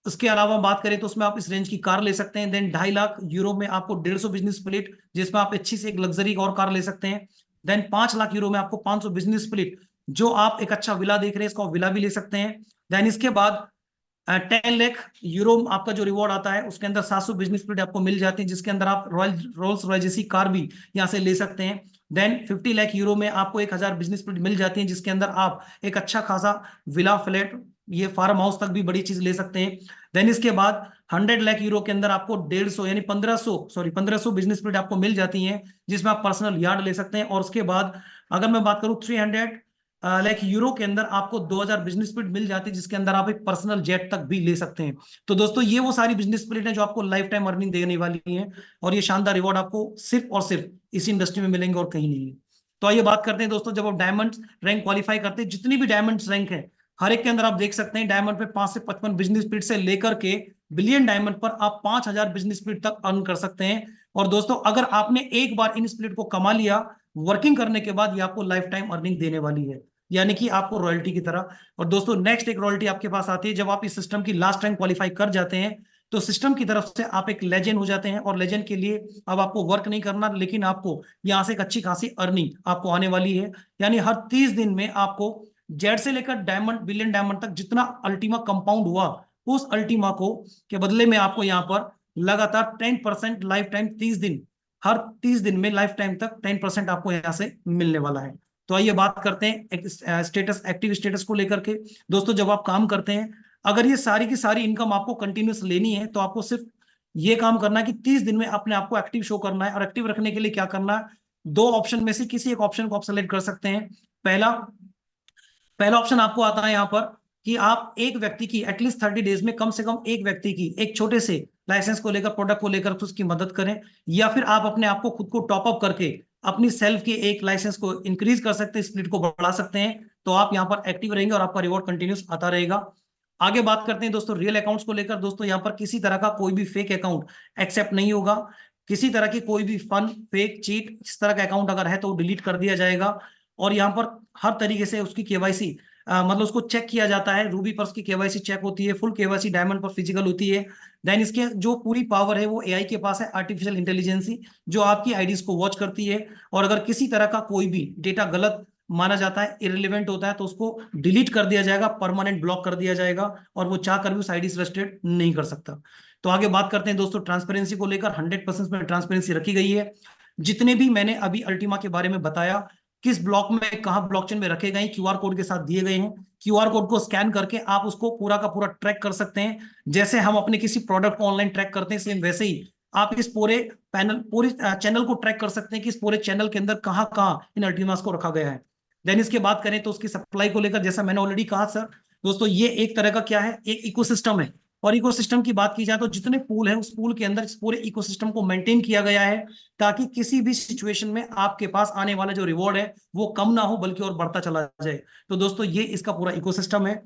उसके अलावा बात करें तो उसमें आप इस रेंज की कार ले सकते हैं। देन 2.5 लाख यूरो में आपको 150 बिजनेस स्प्लिट, जिसमें आप अच्छी से एक लग्जरी और कार ले सकते हैं। देन 5 लाख यूरो में आपको 500 बिजनेस स्प्लिट, जो आप एक अच्छा विला देख रहे हैं, इसको विला भी ले सकते हैं। देन इसके बाद 10 लाख यूरो आपका जो रिवॉर्ड आता है, उसके अंदर 700 बिजनेस स्प्लिट आपको मिल जाती है, जिसके अंदर आप रोल्स रॉयस जैसी कार भी यहाँ से ले सकते हैं। देन 50 लाख यूरो में आपको 1,000 बिजनेस स्प्लिट मिल जाती है, जिसके अंदर आप एक अच्छा खासा विला, फ्लैट, ये फार्म हाउस तक भी बड़ी चीज ले सकते हैं। देन इसके बाद 100 लाख यूरो के अंदर आपको 150 यानी 1500 बिजनेस स्प्लिट आपको मिल जाती हैं, जिसमें आप पर्सनल यार्ड ले सकते हैं। और उसके बाद अगर मैं बात करूं 300 लाख यूरो के अंदर आपको 2,000 बिजनेस स्प्लिट मिल जाती है, जिसके अंदर आप एक पर्सनल जेट तक भी ले सकते हैं। तो दोस्तों ये वो सारी बिजनेस स्प्लिट हैं जो आपको लाइफ टाइम अर्निंग देने वाली हैं, और ये शानदार रिवॉर्ड आपको सिर्फ और सिर्फ इसी इंडस्ट्री में मिलेंगे और कहीं नहीं है। तो आइए बात करते हैं दोस्तों, जब आप डायमंड रैंक क्वालिफाई करते हैं, जितनी भी डायमंड रैंक है हर एक के अंदर आप देख सकते हैं, डायमंड पे 5 से 55 बिजनेस स्प्लिट से लेकर के बिलियन डायमंड पर आप 5,000 बिजनेस स्प्लिट तक अर्न कर सकते हैं। और दोस्तों अगर आपने एक बार इन स्प्लिट को कमा लिया, वर्किंग करने के बाद ये आपको लाइफ टाइम अर्निंग देने वाली है। यानी कि आपको रॉयल्टी की तरह। और दोस्तों नेक्स्ट एक रॉयल्टी आपके पास आती है जब आप इस सिस्टम की लास्ट टाइम क्वालिफाई कर जाते हैं, तो सिस्टम की तरफ से आप एक लेजेंड हो जाते हैं, और लेजेंड के लिए अब आपको वर्क नहीं करना, लेकिन आपको यहाँ से एक अच्छी खासी अर्निंग आपको आने वाली है। यानी हर 30 दिन में आपको जेड से लेकर डायमंड, बिलियन डायमंड तक जितना अल्टीमा कंपाउंड हुआ, उस अल्टीमा को के बदले में आपको यहाँ पर लगातार 10% लाइफ टाइम 30 दिन, हर 30 दिन में लाइफ टाइम तक 10% आपको यहाँ से मिलने वाला है। तो आइए बात करते हैं एक स्टेटस, एक्टिव स्टेटस को लेकर के। दोस्तों जब आप काम करते हैं, अगर ये सारी की सारी इनकम आपको कंटिन्यूस लेनी है, तो आपको सिर्फ ये काम करना है कि 30 दिन में अपने आप को एक्टिव शो करना है। और एक्टिव रखने के लिए क्या करना है, दो ऑप्शन में से किसी एक ऑप्शन को आप सेलेक्ट कर सकते हैं। पहला पहला ऑप्शन आपको आता है यहाँ पर कि आप एक व्यक्ति की एटलीस्ट 30 डेज में कम से कम एक व्यक्ति की एक छोटे से लाइसेंस को लेकर, प्रोडक्ट को लेकर उसकी मदद करें, या फिर आप अपने आप को खुद को टॉप अप करके अपनी सेल्फ के एक लाइसेंस को इंक्रीज कर सकते हैं, स्प्लिट को बढ़ा सकते हैं। तो आप यहाँ पर एक्टिव रहेंगे और आपका रिवॉर्ड कंटिन्यूस आता रहेगा। आगे बात करते हैं दोस्तों रियल अकाउंट्स को लेकर। दोस्तों यहाँ पर किसी तरह का कोई भी फेक अकाउंट एक्सेप्ट नहीं होगा। किसी तरह की कोई भी फन, फेक, चीट, इस तरह का अकाउंट अगर है तो डिलीट कर दिया जाएगा। और यहाँ पर हर तरीके से उसकी केवाईसी, मतलब उसको चेक किया जाता है। रूबी पर उसकी केवाईसी चेक होती है, फुल केवाईसी डायमंड पर फिजिकल होती है। देन इसके जो पूरी पावर है वो एआई के पास है, आर्टिफिशियल इंटेलिजेंसी, जो आपकी आईडीज को वॉच करती है। और अगर किसी तरह का कोई भी डेटा गलत माना जाता है, इररिलेवेंट होता है, तो उसको डिलीट कर दिया जाएगा, परमानेंट ब्लॉक कर दिया जाएगा, और वो चाह कर भी उस आईडी से रजिस्ट्रेट नहीं कर सकता। तो आगे बात करते हैं दोस्तों ट्रांसपेरेंसी को लेकर। 100% में ट्रांसपेरेंसी रखी गई है। जितने भी मैंने अभी अल्टीमा के बारे में बताया, किस ब्लॉक में, कहाँ ब्लॉकचेन में रखे गए हैं, क्यूआर कोड के साथ दिए गए हैं। क्यूआर कोड को स्कैन करके आप उसको पूरा का पूरा ट्रैक कर सकते हैं। जैसे हम अपने किसी प्रोडक्ट को ऑनलाइन ट्रैक करते हैं, सेम वैसे ही आप इस पूरे पैनल, पूरी चैनल को ट्रैक कर सकते हैं कि इस पूरे चैनल के अंदर कहाँ कहाँ इन अल्टीमास को रखा गया है। देन इसके बात करें तो उसकी सप्लाई को लेकर, जैसा मैंने ऑलरेडी कहा सर, दोस्तों ये एक तरह का क्या है, एक इकोसिस्टम है। और इकोसिस्टम की बात की जाए तो जितने पूल है, उस पूल के अंदर इस पूरे इकोसिस्टम को मेंटेन किया गया है, ताकि किसी भी सिचुएशन में आपके पास आने वाला जो रिवॉर्ड है वो कम ना हो, बल्कि और बढ़ता चला जाए। तो दोस्तों ये इसका पूरा इकोसिस्टम है।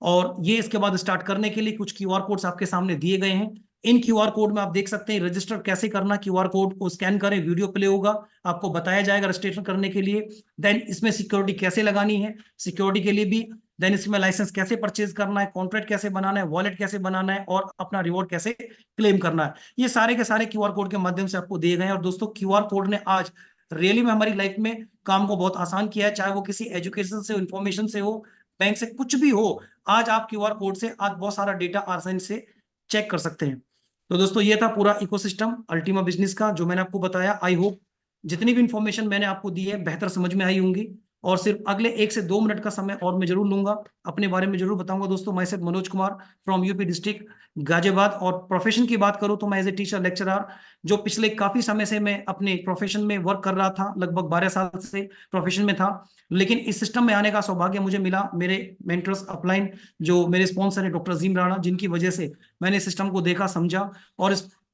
और ये इसके बाद स्टार्ट करने के लिए कुछ क्यूआर कोड्स आपके सामने दिए गए हैं। इन क्यूआर कोड में आप देख सकते हैं रजिस्टर कैसे करना। क्यूआर कोड को स्कैन करें, वीडियो प्ले होगा, आपको बताया जाएगा रजिस्ट्रेशन करने के लिए। देन इसमें सिक्योरिटी कैसे लगानी है, सिक्योरिटी के लिए भी। देन इसमें लाइसेंस कैसे परचेज करना है, कॉन्ट्रैक्ट कैसे बनाना है, वॉलेट कैसे बनाना है, और अपना रिवॉर्ड कैसे क्लेम करना है। ये सारे के सारे क्यूआर कोड के माध्यम से आपको दिए गए हैं। और दोस्तों क्यूआर कोड ने आज रियली में हमारी लाइफ में काम को बहुत आसान किया है, चाहे वो किसी एजुकेशन से, इंफॉर्मेशन से हो, बैंक से, कुछ भी हो। आज आप क्यूआर कोड से आज बहुत सारा डेटा आसानी से चेक कर सकते हैं। तो दोस्तों ये था पूरा इकोसिस्टम अल्टीमा बिजनेस का जो मैंने आपको बताया। आई होप जितनी भी इंफॉर्मेशन मैंने आपको दी है बेहतर समझ में आई होंगी। और सिर्फ अगले 1 से 2 मिनट का समय और मैं जरूर लूंगा, अपने बारे में जरूर बताऊंगा। दोस्तों मैं सिर्फ Manoj Kumar from UP district Ghaziabad. और प्रोफेशन की बात करूं तो मैं एज ए टीचर लेक्चरर, जो पिछले काफी समय से मैं अपने प्रोफेशन में वर्क कर रहा था, लगभग 12 साल से प्रोफेशन में था। लेकिन इस सिस्टम में आने का सौभाग्य मुझे मिला, मेरे मेंटर्स अपलाइन, जो मेरे स्पॉन्सर है डॉक्टर अजीम राणा, जिनकी वजह से मैंने सिस्टम को देखा, समझा।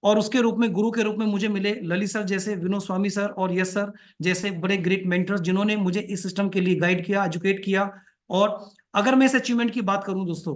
और उसके रूप में, गुरु के रूप में मुझे मिले ललित सर जैसे, विनोद स्वामी सर और यश सर जैसे बड़े ग्रेट मेंटर्स, जिन्होंने मुझे इस सिस्टम के लिए गाइड किया, एजुकेट किया। और अगर मैं इस अचीवमेंट की बात करूं दोस्तों,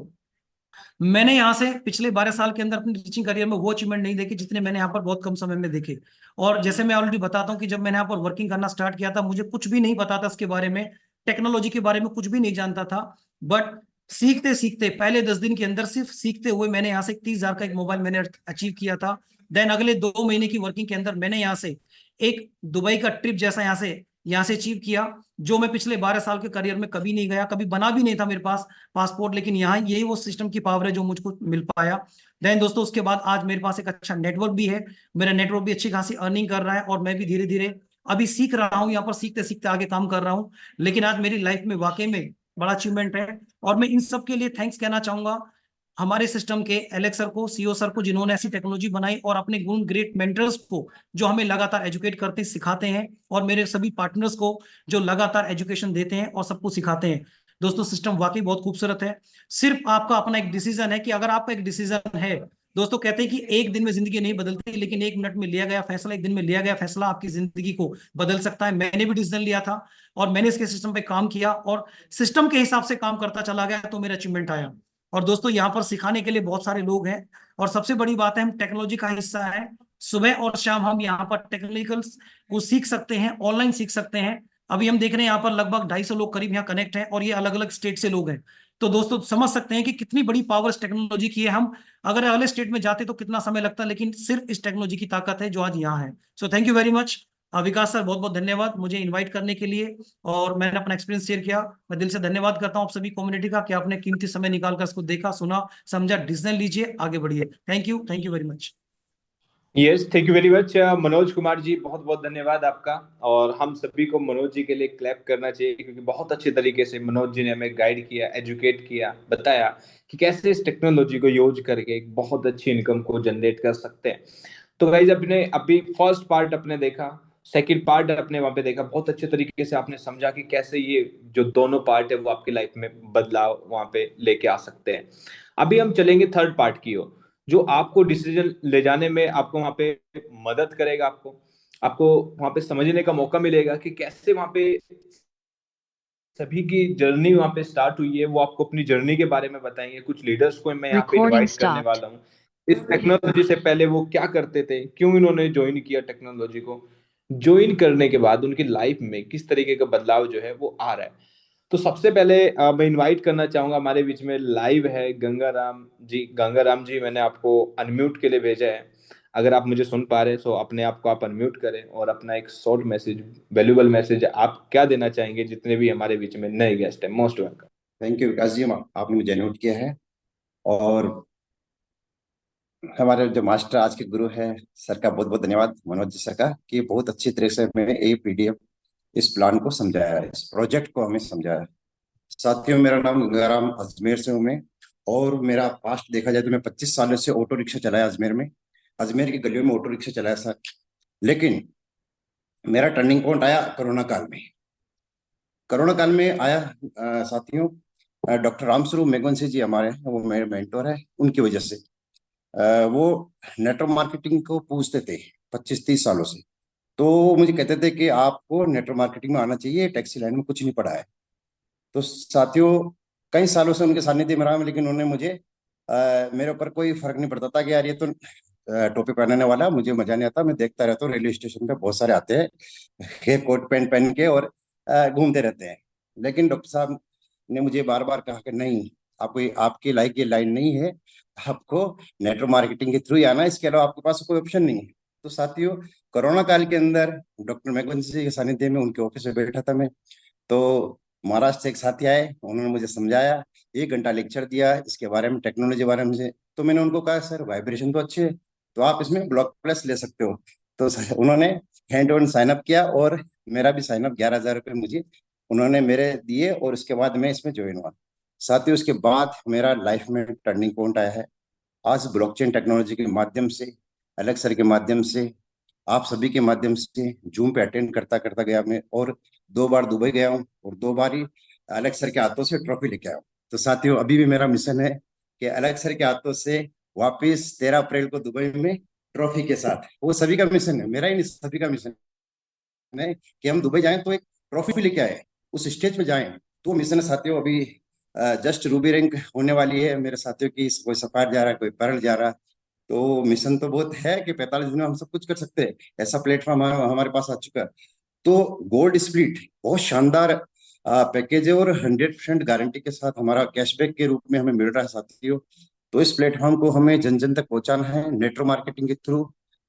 मैंने यहाँ से पिछले 12 साल के अंदर अपनी टीचिंग करियर में वो अचीवमेंट नहीं देखे जितने मैंने यहाँ पर बहुत कम समय में देखे। और जैसे मैं ऑलरेडी बताता हूँ कि जब मैंने यहाँ पर वर्किंग करना स्टार्ट किया था, मुझे कुछ भी नहीं पता था इसके बारे में, टेक्नोलॉजी के बारे में कुछ भी नहीं जानता था। बट सीखते सीखते पहले 10 दिन के अंदर, सिर्फ सीखते हुए मैंने यहाँ से 30,000 का एक मोबाइल मैंने अचीव किया था। देन अगले 2 महीने की वर्किंग के अंदर मैंने यहाँ से एक दुबई का ट्रिप जैसा यहाँ से अचीव किया, जो मैं पिछले 12 साल के करियर में कभी नहीं गया, कभी बना भी नहीं था मेरे पास पासपोर्ट। लेकिन यहाँ यही वो सिस्टम की पावर है जो मुझको मिल पाया। देन दोस्तों उसके बाद आज मेरे पास एक अच्छा नेटवर्क भी है, मेरा नेटवर्क भी अच्छी खासी अर्निंग कर रहा है, और मैं भी धीरे धीरे अभी सीख रहा हूँ, यहाँ पर सीखते सीखते आगे काम कर रहा हूँ। लेकिन आज मेरी लाइफ में वाकई में बड़ा अचीवमेंट है। और मैं इन सब के लिए थैंक्स कहना चाहूंगा हमारे सिस्टम के एलेक्स सर को, सीओ सर को, जिन्होंने ऐसी टेक्नोलॉजी बनाई, और अपने गुण ग्रेट मेंटर्स को जो हमें लगातार एजुकेट करते सिखाते हैं, और मेरे सभी पार्टनर्स को जो लगातार एजुकेशन देते हैं और सबको सिखाते हैं। दोस्तों सिस्टम वाकई बहुत खूबसूरत है। सिर्फ आपका अपना एक डिसीजन है कि अगर आपका एक डिसीजन है, दोस्तों कहते हैं कि एक दिन में जिंदगी नहीं बदलती, लेकिन 1 मिनट में लिया गया फैसला, एक दिन में लिया गया फैसला आपकी जिंदगी को बदल सकता है। मैंने भी डिसीजन लिया था और मैंने इसके सिस्टम पे काम किया, और सिस्टम के हिसाब से काम करता चला गया, तो मेरा अचीवमेंट आया। और दोस्तों यहाँ पर सिखाने के लिए बहुत सारे लोग हैं, और सबसे बड़ी बात है हम टेक्नोलॉजी का हिस्सा है। सुबह और शाम हम यहाँ पर टेक्निकल्स को सीख सकते हैं, ऑनलाइन सीख सकते हैं। अभी हम देख रहे हैं यहाँ पर लगभग 250 लोग करीब यहाँ कनेक्ट हैं, और ये अलग अलग स्टेट से लोग हैं। तो दोस्तों समझ सकते हैं कि कितनी बड़ी पावर इस टेक्नोलॉजी की है। हम अगर अगले स्टेट में जाते तो कितना समय लगता, लेकिन सिर्फ इस टेक्नोलॉजी की ताकत है जो आज यहाँ है। So thank you very much Vikas sir, बहुत बहुत धन्यवाद मुझे इनवाइट करने के लिए, और मैंने अपना एक्सपीरियंस शेयर किया। मैं दिल से धन्यवाद करता हूँ आप सभी कम्युनिटी का कि आपने कीमती समय निकाल कर इसको देखा, सुना, समझा, डिसीजन लीजिए, आगे बढ़िए। Thank you very much. Yes, thank you very much Manoj Kumar ji, बहुत बहुत धन्यवाद आपका। और हम सभी को मनोज जी के लिए क्लैप करना चाहिए, क्योंकि बहुत अच्छे तरीके से मनोज जी ने हमें गाइड किया, एजुकेट किया, बताया कि कैसे इस टेक्नोलॉजी को यूज करके एक बहुत अच्छी इनकम को जनरेट कर सकते हैं। तो गाइज, अपने अभी फर्स्ट पार्ट अपने देखा, सेकंड पार्ट अपने वहां पे देखा, बहुत अच्छे तरीके से आपने समझा कि कैसे ये जो दोनों पार्ट है वो आपकी लाइफ में बदलाव वहां पे लेके आ सकते हैं। अभी हम चलेंगे थर्ड पार्ट की ओर, जो आपको डिसीजन ले जाने में आपको वहां पे मदद करेगा। आपको आपको वहां पे समझने का मौका मिलेगा कि कैसे वहां पे सभी की जर्नी वहां पे स्टार्ट हुई है। वो आपको अपनी जर्नी के बारे में बताएंगे। कुछ लीडर्स को मैं यहाँ पे Recording इनवाइट करने stopped. वाला हूँ। इस टेक्नोलॉजी से पहले वो क्या करते थे, क्यों इन्होंने ज्वाइन किया टेक्नोलॉजी को, ज्वाइन करने के बाद उनकी लाइफ में किस तरीके का बदलाव जो है वो आ रहा है। तो सबसे पहले मैं इनवाइट करना चाहूंगा, हमारे बीच में लाइव है गंगाराम जी। गंगाराम जी, मैंने आपको अनम्यूट के लिए भेजा है। अगर आप मुझे सुन पा रहे हैं तो अपने आप को आप अनम्यूट करें और अपना एक शॉर्ट मैसेज, वैल्यूबल मैसेज आप क्या देना चाहेंगे जितने भी हमारे बीच में नए गेस्ट हैं। Most welcome. थैंक यू विकास जी, आपने मुझे नोट किया है। और हमारे जो मास्टर आज के गुरु हैं सर का बहुत बहुत धन्यवाद, मनोज जी सर का, कि बहुत अच्छी तरह से हमें ये पीडीएफ, इस प्लान को समझाया है, इस प्रोजेक्ट को हमें समझाया है। साथियों, मेरा नाम गंगाराम, अजमेर से हूँ मैं। और मेरा पास्ट देखा जाए तो मैं 25 सालों से ऑटो रिक्शा चलाया अजमेर में। अजमेर की गलियों में ऑटो रिक्शा चलाया सर। लेकिन मेरा टर्निंग पॉइंट आया कोरोना काल में। कोरोना काल में आया साथियों, डॉक्टर रामस्वरूप मेघवंशी जी हमारे हैं, वो मेरे मेंटोर है। उनकी वजह से वो नेटवर्क मार्केटिंग को पूछते थे 25-30 सालों से। तो मुझे कहते थे कि आपको नेटवर्क मार्केटिंग में आना चाहिए, टैक्सी लाइन में कुछ नहीं पड़ा है। तो साथियों, कई सालों से उनके सानिध्य में रहा मैं, लेकिन उन्होंने मुझे मेरे ऊपर कोई फर्क नहीं पड़ता था कि यार ये तो टोपी पहनने वाला, मुझे मजा नहीं आता। मैं देखता रहता हूँ रेलवे स्टेशन पे बहुत सारे आते हैं हेयर कोट पैंट पहन के और घूमते रहते हैं। लेकिन डॉक्टर साहब ने मुझे बार बार कहा कि नहीं, आपको आपकी लाइक ये लाइन नहीं है, आपको नेटवर्क मार्केटिंग के थ्रू ही आना है, इसके अलावा आपके पास कोई ऑप्शन नहीं है। तो साथियों, कोरोना काल के अंदर डॉक्टर मैकवंशी जी के सानिध्य में उनके ऑफिस में बैठा था मैं। तो महाराष्ट्र से एक साथी आए, उन्होंने मुझे समझाया, 1 घंटा लेक्चर दिया इसके बारे में, टेक्नोलॉजी के बारे में मुझे। तो मैंने उनको कहा सर वाइब्रेशन तो अच्छे है, तो आप इसमें ब्लॉक प्लस ले सकते हो। तो सर उन्होंने हैंड ऑन साइन अप किया, और मेरा भी साइन अप 11,000 रुपये मुझे उन्होंने मेरे दिए, और उसके बाद मैं इसमें ज्वाइन हुआ। साथ ही उसके बाद मेरा लाइफ में टर्निंग पॉइंट आया है। आज ब्लॉकचेन टेक्नोलॉजी के माध्यम से, अलग सर के माध्यम से, आप सभी के माध्यम से जूम पे अटेंड करता करता गया मैं। और 2 बार दुबई गया हूँ, और 2 बार ही अलग सर के हाथों से ट्रॉफी लेके आया हूँ। तो साथियों, अभी भी मेरा मिशन है कि अलग सर के हाथों से वापिस 13 अप्रैल को दुबई में ट्रॉफी के साथ, वो सभी का मिशन है, मेरा ही नहीं सभी का मिशन है कि हम दुबई जाएं तो एक ट्रॉफी लेके आए, उस स्टेज पे जाएं। तो मिशन है साथियों। अभी जस्ट रूबी रैंक होने वाली है मेरे साथियों की, कोई सफायर जा रहा है, कोई पैरल जा रहा है। तो मिशन तो बहुत है कि 45 दिन में हम सब कुछ कर सकते हैं, ऐसा प्लेटफॉर्म हमारे पास आ चुका है। तो गोल्ड स्प्लिट बहुत शानदार पैकेज है, और 100% गारंटी के साथ हमारा कैशबैक के रूप में हमें मिल रहा है साथियों। तो इस प्लेटफॉर्म को हमें जन जन तक पहुंचाना है नेटवर्क मार्केटिंग के थ्रू।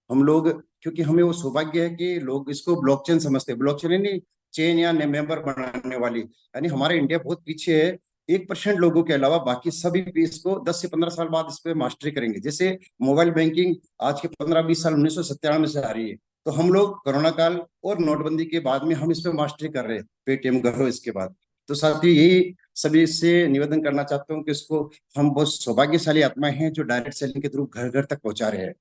हम लोग, क्योंकि हमें वो सौभाग्य है कि लोग इसको ब्लॉकचेन समझते हैं, ब्लॉकचेन यानी चेन या मेंबर बनाने वाली, यानी हमारा इंडिया बहुत पीछे है। 1% लोगों के अलावा बाकी सभी भी इसको 10 से 15 साल बाद इस पे मास्टरी करेंगे। जैसे मोबाइल बैंकिंग आज के 15-20 साल 1997 से आ रही है, तो हम लोग कोरोना काल और नोटबंदी के बाद में हम इस पे मास्टरी कर रहे हैं, पेटीएम करो इसके बाद। तो साथ ही यही सभी से निवेदन करना चाहता हूँ कि इसको, हम बहुत सौभाग्यशाली आत्माएं हैं जो डायरेक्ट सेलिंग के थ्रू घर घर तक पहुंचा रहे हैं।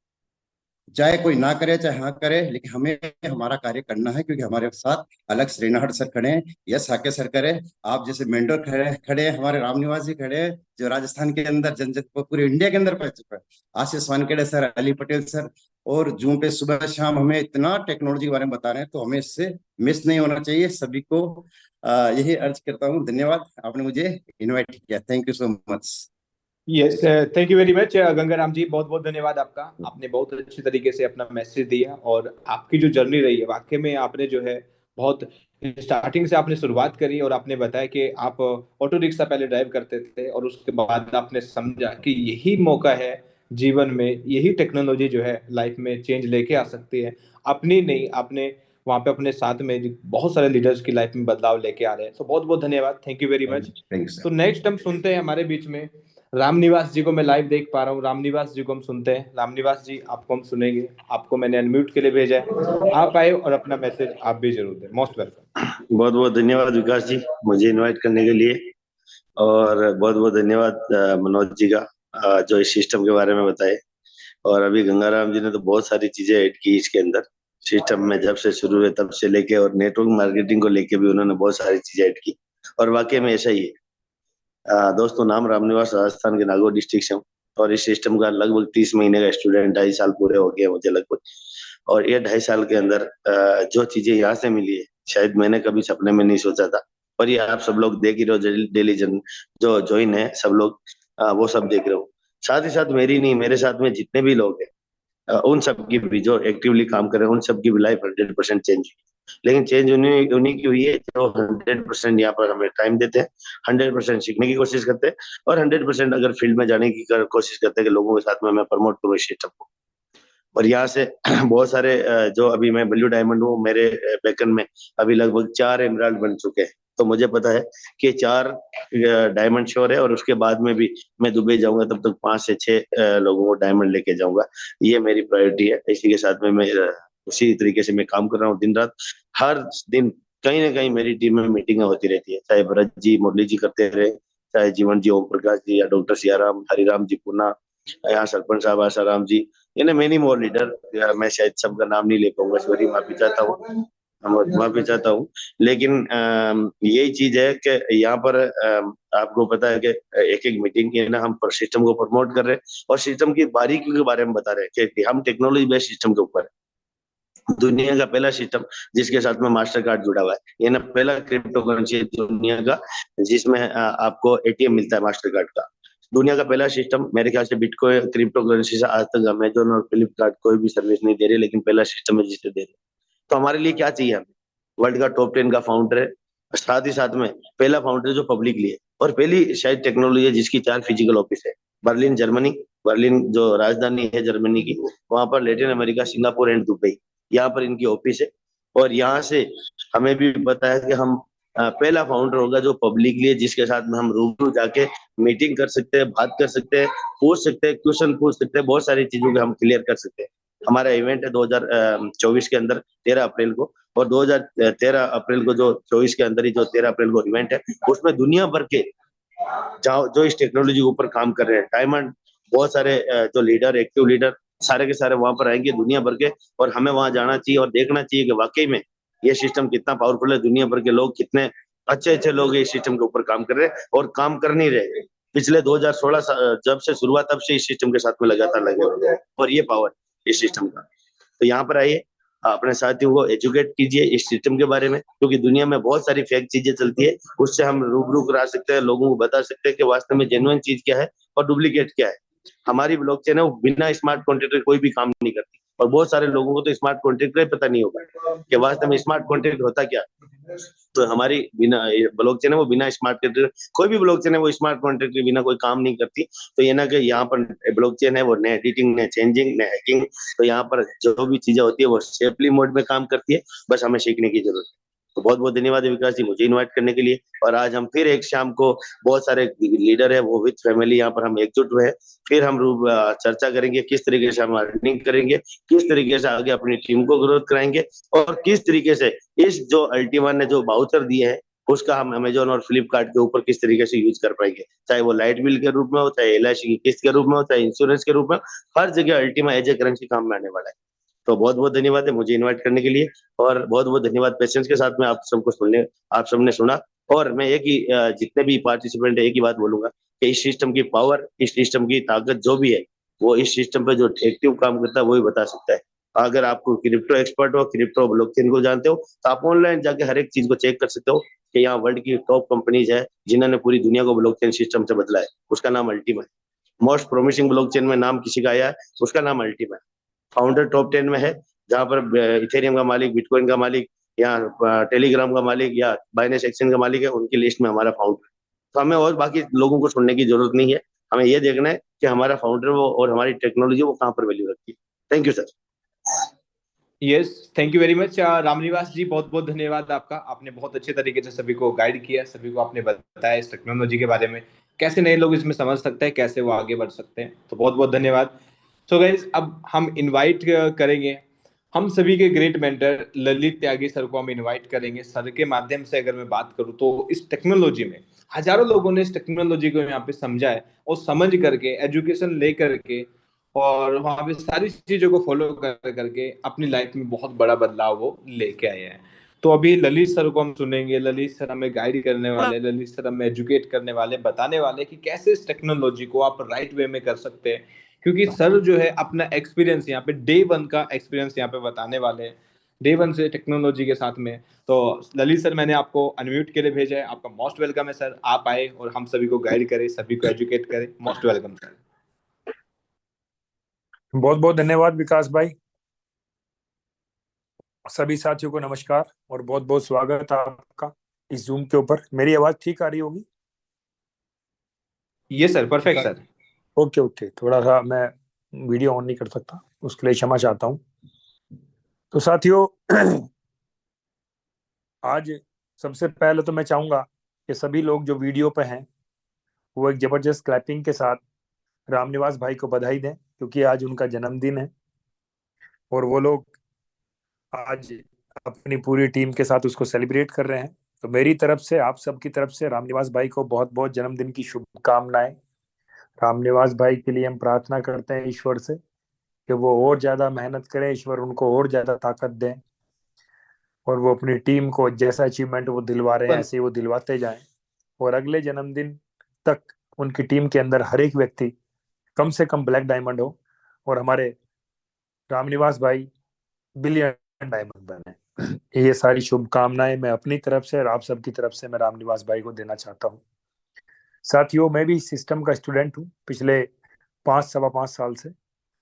चाहे कोई ना करे चाहे हाँ करे, लेकिन हमें हमारा कार्य करना है, क्योंकि हमारे साथ अलग श्रीनाहट सर खड़े हैं, यस साके सर खड़े हैं, आप जैसे मेंटोर खड़े खड़े हैं, हमारे रामनिवास जी खड़े हैं जो राजस्थान के अंदर जन जन पूरे इंडिया के अंदर पहुंच चुका है, आशीष वानखेड़े सर, अली पटेल सर। और जूम पे सुबह शाम हमें इतना टेक्नोलॉजी के बारे में बता रहे हैं, तो हमें इससे मिस नहीं होना चाहिए। सभी को यही अर्ज करता हूँ। धन्यवाद, आपने मुझे इन्वाइट किया। Thank you so much. Yes, thank you very much Gangaram ji, बहुत बहुत धन्यवाद आपका। आपने बहुत अच्छे तरीके से अपना मैसेज दिया, और आपकी जो जर्नी रही है वाकई में आपने जो है बहुत स्टार्टिंग से आपने शुरुआत करी और आपने बताया कि आप ऑटो रिक्शा पहले ड्राइव करते थे और उसके बाद आपने समझा कि यही मौका है जीवन में, यही टेक्नोलॉजी जो है लाइफ में चेंज लेके आ सकती है। अपनी नहीं, आपने वहां पे अपने साथ में बहुत सारे लीडर्स की लाइफ में बदलाव लेके आ रहे हैं। तो बहुत बहुत धन्यवाद, thank you very much. Thank you तो सर। नेक्स्ट हम सुनते हैं हमारे बीच में रामनिवास जी को। मैं लाइव देख पा रहा हूँ, रामनिवास जी को हम सुनते हैं। रामनिवास जी, आपको हम सुनेंगे। आपको मैंने अनम्यूट के लिए भेजा है, आप आए और अपना मैसेज आप भी जरूर दें। Most welcome. बहुत बहुत धन्यवाद विकास जी, मुझे इनवाइट करने के लिए। और बहुत बहुत धन्यवाद मनोज जी का, जो इस सिस्टम के बारे में बताए। और अभी गंगाराम जी ने तो बहुत सारी चीजें ऐड की इसके अंदर। सिस्टम में जब से शुरू हुए तब से लेके और नेटवर्क मार्केटिंग को लेके भी उन्होंने बहुत सारी चीजें ऐड की। और वाकई में ऐसा ही है। दोस्तों, नाम रामनिवास, राजस्थान के नागौर डिस्ट्रिक्ट से हूँ। और इस सिस्टम का लगभग 30 महीने का स्टूडेंट, 2.5 साल पूरे हो गए मुझे लगभग। और ये 2.5 साल के अंदर जो चीजें यहाँ से मिली है, शायद मैंने कभी सपने में नहीं सोचा था। और ये आप सब लोग देख ही रहे हो, डेली जो ज्वाइन है सब लोग, वो सब देख रहे हो। साथ ही साथ मेरी नहीं, मेरे साथ में जितने भी लोग हैं, उन सब की भी जो एक्टिवली काम कर रहे हैं, उन सब की भी लाइफ 100% चेंज हुई। लेकिन चेंज उन्हीं उन्हीं की हुई है जो 100% यहाँ पर हमें टाइम देते हैं, 100% सीखने की कोशिश करते हैं, और 100% अगर फील्ड में जाने की कोशिश करते हैं कि लोगों के साथ में मैं प्रमोट करूँ इस सिस्टम को। और यहाँ से बहुत सारे जो अभी मैं ब्लू डायमंड हूँ, मेरे बैकन में अभी लगभग 4 एमराल्ड बन चुके हैं। तो मुझे पता है कि 4 डायमंड श्योर है, और उसके बाद में भी मैं दुबई जाऊंगा तब तक 5 से 6 लोगों को डायमंड लेके जाऊंगा। ये मेरी प्रायोरिटी है। इसी के साथ में मैं उसी तरीके से मैं काम कर रहा हूँ दिन रात। हर दिन कहीं ना कहीं मेरी टीम में मीटिंगें होती रहती है, चाहे भरत जी, मुरली जी करते रहे, चाहे जीवन जी, ओम प्रकाश जी, या डॉक्टर सियाराम, हरिराम जी पूना, यहाँ सरपंच साहब आसाराम जी, यानी मेनी मोर लीडर। मैं शायद सबका नाम नहीं ले पाऊंगा, सॉरी, माफी चाहता हूँ, माफी चाहता हूँ। लेकिन यही चीज है कि यहाँ पर आपको पता है कि एक एक मीटिंग की ना हम सिस्टम को प्रमोट कर रहे हैं, और सिस्टम की बारीकियों के बारे में बता रहे हैं कि हम टेक्नोलॉजी बेस्ड सिस्टम के ऊपर है। दुनिया का पहला सिस्टम जिसके साथ में मास्टर कार्ड जुड़ा हुआ है, ये ना पहला क्रिप्टो करेंसी है दुनिया का जिसमें आपको एटीएम मिलता है मास्टर कार्ड का। दुनिया का पहला सिस्टम, मेरे ख्याल से बिटकॉइन क्रिप्टो करेंसी से आज तक अमेजोन और फ्लिपकार्ट कोई भी सर्विस नहीं दे रही, लेकिन पहला सिस्टम है जिसे दे रहे। तो हमारे लिए क्या चाहिए? हमें वर्ल्ड का टॉप 10 का फाउंडर है, साथ ही साथ में पहला फाउंडर जो पब्लिकली है, और पहली शायद टेक्नोलॉजी है जिसकी 4 फिजिकल ऑफिस है। बर्लिन जर्मनी, बर्लिन जो राजधानी है जर्मनी की, वहां पर Latin America, Singapore and Dubai, यहाँ पर इनकी ऑफिस है। और यहाँ से हमें भी पता है कि हम पहला फाउंडर होगा जो पब्लिकली है, जिसके साथ में हम रूबरू जाके मीटिंग कर सकते हैं, बात कर सकते हैं, पूछ सकते हैं, क्वेश्चन पूछ सकते हैं, बहुत सारी चीजों को हम क्लियर कर सकते हैं। हमारा इवेंट है 2024 के अंदर 13 अप्रैल को, और 2013 अप्रैल को जो 24 के अंदर ही जो 13 अप्रैल को इवेंट है, उसमें दुनिया भर के जो इस टेक्नोलॉजी के ऊपर काम कर रहे हैं डायमंड, बहुत सारे जो लीडर, एक्टिव लीडर, सारे के सारे वहां पर आएंगे दुनिया भर के। और हमें वहां जाना चाहिए और देखना चाहिए कि वाकई में ये सिस्टम कितना पावरफुल है, दुनिया भर के लोग कितने अच्छे अच्छे लोग इस सिस्टम के ऊपर काम कर रहे हैं और काम कर नहीं रहे। पिछले 2016 जब से शुरुआत तब से इस सिस्टम के साथ में लगातार लगे हुए हैं, और ये पावर इस सिस्टम का। तो यहाँ पर आइए, अपने साथियों को एजुकेट कीजिए इस सिस्टम के बारे में, क्योंकि दुनिया में बहुत सारी फेक चीजें चलती है, उससे हम रूबरू करा सकते हैं, लोगों को बता सकते हैं कि वास्तव में जेन्युइन चीज क्या है और डुप्लीकेट क्या है। हमारी ब्लॉकचेन है वो बिना स्मार्ट कॉन्ट्रैक्ट के कोई भी काम नहीं करती, और बहुत सारे लोगों को तो स्मार्ट कॉन्ट्रैक्ट का ही पता नहीं होगा कि वास्तव में स्मार्ट कॉन्ट्रैक्ट होता क्या। तो हमारी बिना ब्लॉकचेन है वो बिना स्मार्ट कॉन्ट्रैक्ट, कोई भी ब्लॉकचेन है वो स्मार्ट कॉन्ट्रैक्ट के बिना कोई काम नहीं करती। तो ये ना कि यहाँ पर ब्लॉकचेन है वो न एडिटिंग, न चेंजिंग, न हैकिंग, तो यहाँ पर जो भी चीजें होती है वो सेफली मोड में काम करती है, बस हमें सीखने की जरूरत है। तो बहुत बहुत धन्यवाद विकास जी मुझे इनवाइट करने के लिए। और आज हम फिर एक शाम को बहुत सारे लीडर है वो विद फैमिली यहाँ पर हम एकजुट हुए हैं। फिर हम चर्चा करेंगे किस तरीके से हम अर्निंग करेंगे, किस तरीके से आगे अपनी टीम को ग्रोथ कराएंगे, और किस तरीके से इस जो अल्टीमा ने जो बाउचर दिए है उसका हम अमेजोन और फ्लिपकार्ट के ऊपर किस तरीके से यूज कर पाएंगे, चाहे वो लाइट बिल के रूप में हो, चाहे एलआईसी की किस्त के रूप में हो, चाहे इंश्योरेंस के रूप में, हर जगह अल्टीमा एज ए करेंसी काम में आने वाला है। तो बहुत बहुत धन्यवाद है मुझे इनवाइट करने के लिए, और बहुत बहुत धन्यवाद पेशेंस के साथ में आप सबको सुनने, आप सबने सुना। और मैं एक ही जितने भी पार्टिसिपेंट है एक ही बात बोलूंगा कि इस सिस्टम की पावर, इस सिस्टम की ताकत जो भी है, वो इस सिस्टम पे जो एक्टिव काम करता है वही बता सकता है। अगर आपको क्रिप्टो एक्सपर्ट हो, क्रिप्टो ब्लॉकचेन को जानते हो, तो आप ऑनलाइन जाके हर एक चीज को चेक कर सकते हो कि यहाँ वर्ल्ड की टॉप कंपनीज है जिन्होंने पूरी दुनिया को ब्लॉकचेन सिस्टम से बदला है, उसका नाम अल्टीमा है। मोस्ट प्रोमिसिंग ब्लॉकचेन में नाम किसी का आया है, उसका नाम अल्टीमा है। फाउंडर टॉप 10 में है, जहां पर इथेरियम का मालिक, बिटकॉइन का मालिक, या टेलीग्राम का मालिक या बाइनेंस एक्सचेंज का मालिक है, उनकी लिस्ट में हमारा फाउंडर। तो हमें और बाकी लोगों को सुनने की जरूरत नहीं है, हमें ये देखना है कि हमारा फाउंडर वो और हमारी टेक्नोलॉजी वो कहाँ पर वैल्यू रखती है। Thank you sir. Yes, thank you very much Ramniwas ji, बहुत बहुत धन्यवाद आपका। आपने बहुत अच्छे तरीके से सभी को गाइड किया, सभी को आपने बताया इस टेक्नोलॉजी के बारे में, कैसे नए लोग इसमें समझ सकते हैं, कैसे वो आगे बढ़ सकते हैं। तो बहुत बहुत धन्यवाद। सो गाइज, अब हम इनवाइट करेंगे हम सभी के ग्रेट मेंटर ललित त्यागी सर को। हम इनवाइट करेंगे सर के माध्यम से। अगर मैं बात करूं तो इस टेक्नोलॉजी में हजारों लोगों ने इस टेक्नोलॉजी को यहाँ पे समझा है, और समझ करके एजुकेशन ले करके और वहां पे सारी चीजों को फॉलो कर करके अपनी लाइफ में बहुत बड़ा बदलाव वो लेके आए हैं। तो अभी ललित सर को हम सुनेंगे। ललित सर हमें गाइड करने वाले, ललित सर हमें एजुकेट करने वाले, बताने वाले कि कैसे इस टेक्नोलॉजी को आप राइट वे में कर सकते हैं। क्योंकि सर जो है अपना एक्सपीरियंस यहाँ पे डे वन का एक्सपीरियंस यहाँ पे बताने वाले हैं, डे वन से टेक्नोलॉजी के साथ में। तो ललित सर, मैंने आपको अनम्यूट के लिए भेजा है। आपका मोस्ट वेलकम है सर, आप आए और हम सभी को गाइड करें, सभी को एजुकेट करें। Most welcome sir. बहुत बहुत धन्यवाद विकास भाई। सभी साथियों को नमस्कार और बहुत बहुत स्वागत है आपका इस जूम के ऊपर। मेरी आवाज ठीक आ रही होगी? ये sir, perfect sir. Okay okay, थोड़ा सा मैं वीडियो ऑन नहीं कर सकता, उसके लिए क्षमा चाहता हूँ। तो साथियों, आज सबसे पहले तो मैं चाहूंगा कि सभी लोग जो वीडियो पे हैं वो एक जबरदस्त क्लैपिंग के साथ रामनिवास भाई को बधाई दें, क्योंकि आज उनका जन्मदिन है और वो लोग आज अपनी पूरी टीम के साथ उसको सेलिब्रेट कर रहे हैं। तो मेरी तरफ से, आप सबकी तरफ से रामनिवास भाई को बहुत बहुत जन्मदिन की शुभकामनाएं। रामनिवास भाई के लिए हम प्रार्थना करते हैं ईश्वर से कि वो और ज्यादा मेहनत करें, ईश्वर उनको और ज्यादा ताकत दें और वो अपनी टीम को जैसा अचीवमेंट वो दिलवा रहे हैं ऐसे ही वो दिलवाते जाएं, और अगले जन्मदिन तक उनकी टीम के अंदर हर एक व्यक्ति कम से कम ब्लैक डायमंड हो और हमारे रामनिवास भाई बिलियन डायमंड बने। ये सारी शुभकामनाएं मैं अपनी तरफ से और आप सबकी तरफ से मैं रामनिवास भाई को देना चाहता हूँ। साथियों, मैं भी सिस्टम का स्टूडेंट हूँ पिछले 5 सवा 5 साल से।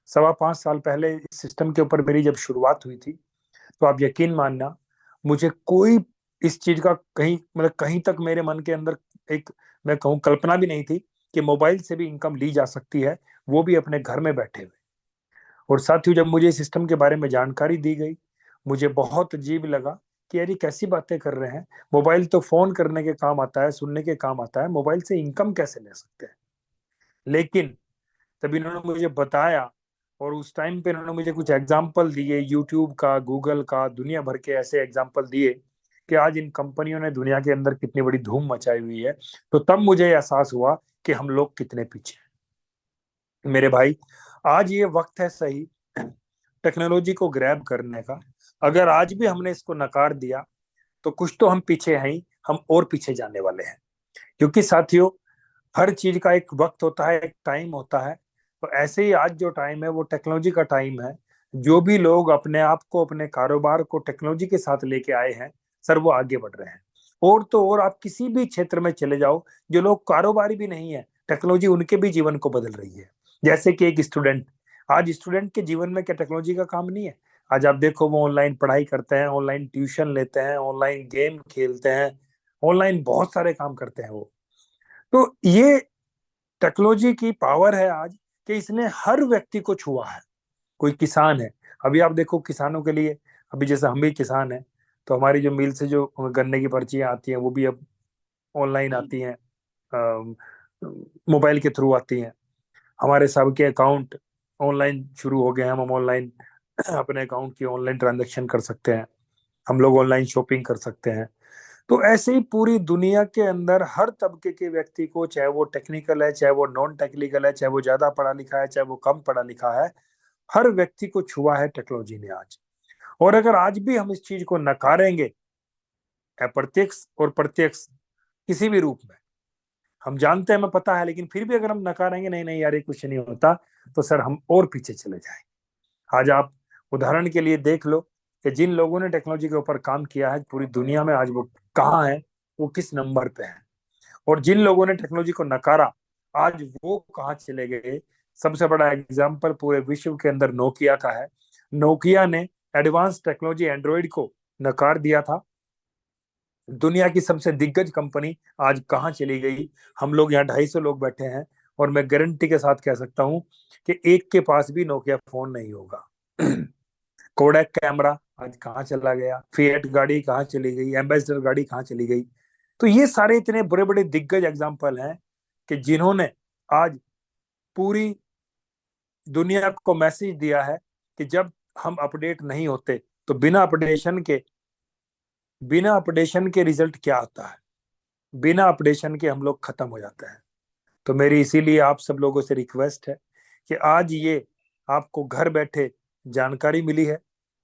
5 साल पहले इस सिस्टम के ऊपर मेरी जब शुरुआत हुई थी, तो आप यकीन मानना, मुझे कोई इस चीज का कहीं मतलब कहीं तक मेरे मन के अंदर एक, मैं कहूँ, कल्पना भी नहीं थी कि मोबाइल से भी इनकम ली जा सकती है, वो भी अपने घर में बैठे हुए। और साथियों, जब मुझे इस सिस्टम के बारे में जानकारी दी गई, मुझे बहुत अजीब लगा कि यार ये कैसी बातें कर रहे हैं। मोबाइल तो फोन करने के काम आता है, सुनने के काम आता है, मोबाइल से इनकम कैसे ले सकते हैं? लेकिन तब इन्होंने मुझे बताया और उस टाइम पे इन्होंने मुझे कुछ एग्जाम्पल दिए, यूट्यूब का, गूगल का, दुनिया भर के ऐसे एग्जाम्पल दिए कि आज इन कंपनियों ने दुनिया के अंदर कितनी बड़ी धूम मचाई हुई है। तो तब मुझे एहसास हुआ कि हम लोग कितने पीछे हैं। मेरे भाई, आज ये वक्त है सही टेक्नोलॉजी को ग्रैब करने का। अगर आज भी हमने इसको नकार दिया तो कुछ तो हम पीछे हैं ही, हम और पीछे जाने वाले हैं। क्योंकि साथियों, हर चीज का एक वक्त होता है, एक टाइम होता है। तो ऐसे ही आज जो टाइम है वो टेक्नोलॉजी का टाइम है। जो भी लोग अपने आप को, अपने कारोबार को टेक्नोलॉजी के साथ लेके आए हैं सर, वो आगे बढ़ रहे हैं। और तो और आप किसी भी क्षेत्र में चले जाओ, जो लोग कारोबारी भी नहीं है, टेक्नोलॉजी उनके भी जीवन को बदल रही है। जैसे कि एक स्टूडेंट, आज स्टूडेंट के जीवन में क्या टेक्नोलॉजी का काम नहीं है? आज आप देखो, वो ऑनलाइन पढ़ाई करते हैं, ऑनलाइन ट्यूशन लेते हैं, ऑनलाइन गेम खेलते हैं, ऑनलाइन बहुत सारे काम करते हैं वो। तो ये टेक्नोलॉजी की पावर है आज कि इसने हर व्यक्ति को छुआ है। कोई किसान है, अभी आप देखो किसानों के लिए, अभी जैसे हम भी किसान हैं, तो हमारी जो मिल से जो गन्ने की पर्चियां आती हैं वो भी अब ऑनलाइन आती हैं, मोबाइल के थ्रू आती हैं। हमारे सबके अकाउंट ऑनलाइन शुरू हो गए हैं, हम ऑनलाइन अपने अकाउंट की ऑनलाइन ट्रांजेक्शन कर सकते हैं, हम लोग ऑनलाइन शॉपिंग कर सकते हैं। तो ऐसे ही पूरी दुनिया के अंदर हर तबके के व्यक्ति को, चाहे वो टेक्निकल है, चाहे वो नॉन टेक्निकल है, चाहे वो ज्यादा पढ़ा लिखा है, चाहे वो कम पढ़ा लिखा है, हर व्यक्ति को छुआ है टेक्नोलॉजी ने आज। और अगर आज भी हम इस चीज को नकारेंगे, अप्रत्यक्ष और प्रत्यक्ष किसी भी रूप में, हम जानते हैं, हमें पता है, लेकिन फिर भी अगर हम नकारेंगे, नहीं नहीं यार ये कुछ नहीं होता, तो सर हम और पीछे चले जाएंगे। आज आप उदाहरण के लिए देख लो कि जिन लोगों ने टेक्नोलॉजी के ऊपर काम किया है पूरी दुनिया में, आज वो कहाँ है, वो किस नंबर पे है। और जिन लोगों ने टेक्नोलॉजी को नकारा, आज वो कहाँ चले गए। सबसे बड़ा एग्जाम्पल पूरे विश्व के अंदर नोकिया का है। नोकिया ने एडवांस टेक्नोलॉजी एंड्रॉइड को नकार दिया था। दुनिया की सबसे दिग्गज कंपनी आज कहाँ चली गई। हम लोग यहाँ 250 लोग बैठे हैं और मैं गारंटी के साथ कह सकता हूँ कि एक के पास भी नोकिया फोन नहीं होगा। कोडैक कैमरा आज कहाँ चला गया, फिएट गाड़ी कहाँ चली गई, एम्बेसडर गाड़ी कहाँ चली गई। तो ये सारे इतने बड़े बड़े दिग्गज एग्जाम्पल हैं कि जिन्होंने आज पूरी दुनिया को मैसेज दिया है कि जब हम अपडेट नहीं होते तो बिना अपडेशन के रिजल्ट क्या आता है, बिना अपडेशन के हम लोग खत्म हो जाते हैं। तो मेरी इसीलिए आप सब लोगों से रिक्वेस्ट है कि आज ये आपको घर बैठे जानकारी मिली है,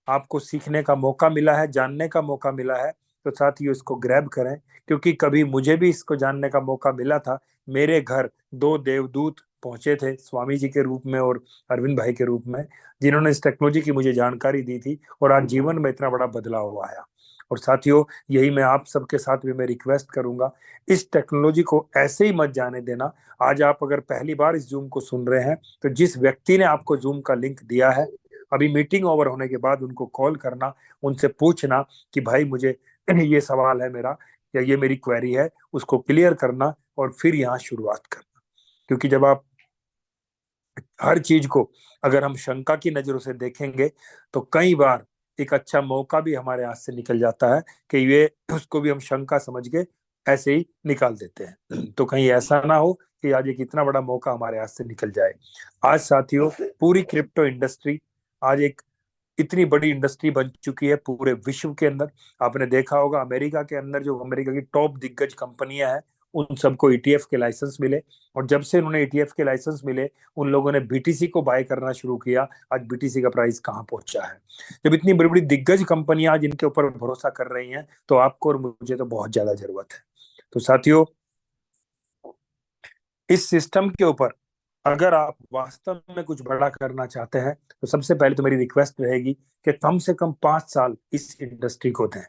आपको सीखने का मौका मिला है, जानने का मौका मिला है, तो साथियों इसको ग्रैब करें। क्योंकि कभी मुझे भी इसको जानने का मौका मिला था। मेरे घर 2 देवदूत पहुंचे थे, स्वामी जी के रूप में और अरविंद भाई के रूप में, जिन्होंने इस टेक्नोलॉजी की मुझे जानकारी दी थी और आज जीवन में इतना बड़ा बदलाव आया। और साथियों यही मैं आप सबके साथ भी मैं रिक्वेस्ट करूंगा, इस टेक्नोलॉजी को ऐसे ही मत जाने देना। आज आप अगर पहली बार इस जूम को सुन रहे हैं तो जिस व्यक्ति ने आपको जूम का लिंक दिया है, अभी मीटिंग ओवर होने के बाद उनको कॉल करना, उनसे पूछना कि भाई मुझे ये सवाल है मेरा या ये मेरी क्वेरी है, उसको क्लियर करना और फिर यहाँ शुरुआत करना। क्योंकि जब आप हर चीज को अगर हम शंका की नजरों से देखेंगे तो कई बार एक अच्छा मौका भी हमारे हाथ से निकल जाता है कि ये उसको भी हम शंका समझ के ऐसे ही निकाल देते हैं। तो कहीं ऐसा ना हो कि आज एक इतना बड़ा मौका हमारे हाथ से निकल जाए। आज साथियों पूरी क्रिप्टो इंडस्ट्री आज एक इतनी बड़ी इंडस्ट्री बन चुकी है पूरे विश्व के अंदर। आपने देखा होगा अमेरिका के अंदर जो अमेरिका की टॉप दिग्गज कंपनियां हैं उन सबको ईटीएफ के लाइसेंस मिले, और जब से उन्होंने ईटीएफ के लाइसेंस मिले उन लोगों ने बीटीसी को बाय करना शुरू किया। आज बीटीसी का प्राइस कहाँ पहुंचा है। जब इतनी बड़ी बड़ी दिग्गज कंपनियां आज इनके ऊपर भरोसा कर रही हैं तो आपको और मुझे तो बहुत ज्यादा जरूरत है। तो साथियों इस सिस्टम के ऊपर अगर आप वास्तव में कुछ बड़ा करना चाहते हैं तो सबसे पहले तो मेरी रिक्वेस्ट रहेगी कि कम से कम 5 साल इस इंडस्ट्री को दें।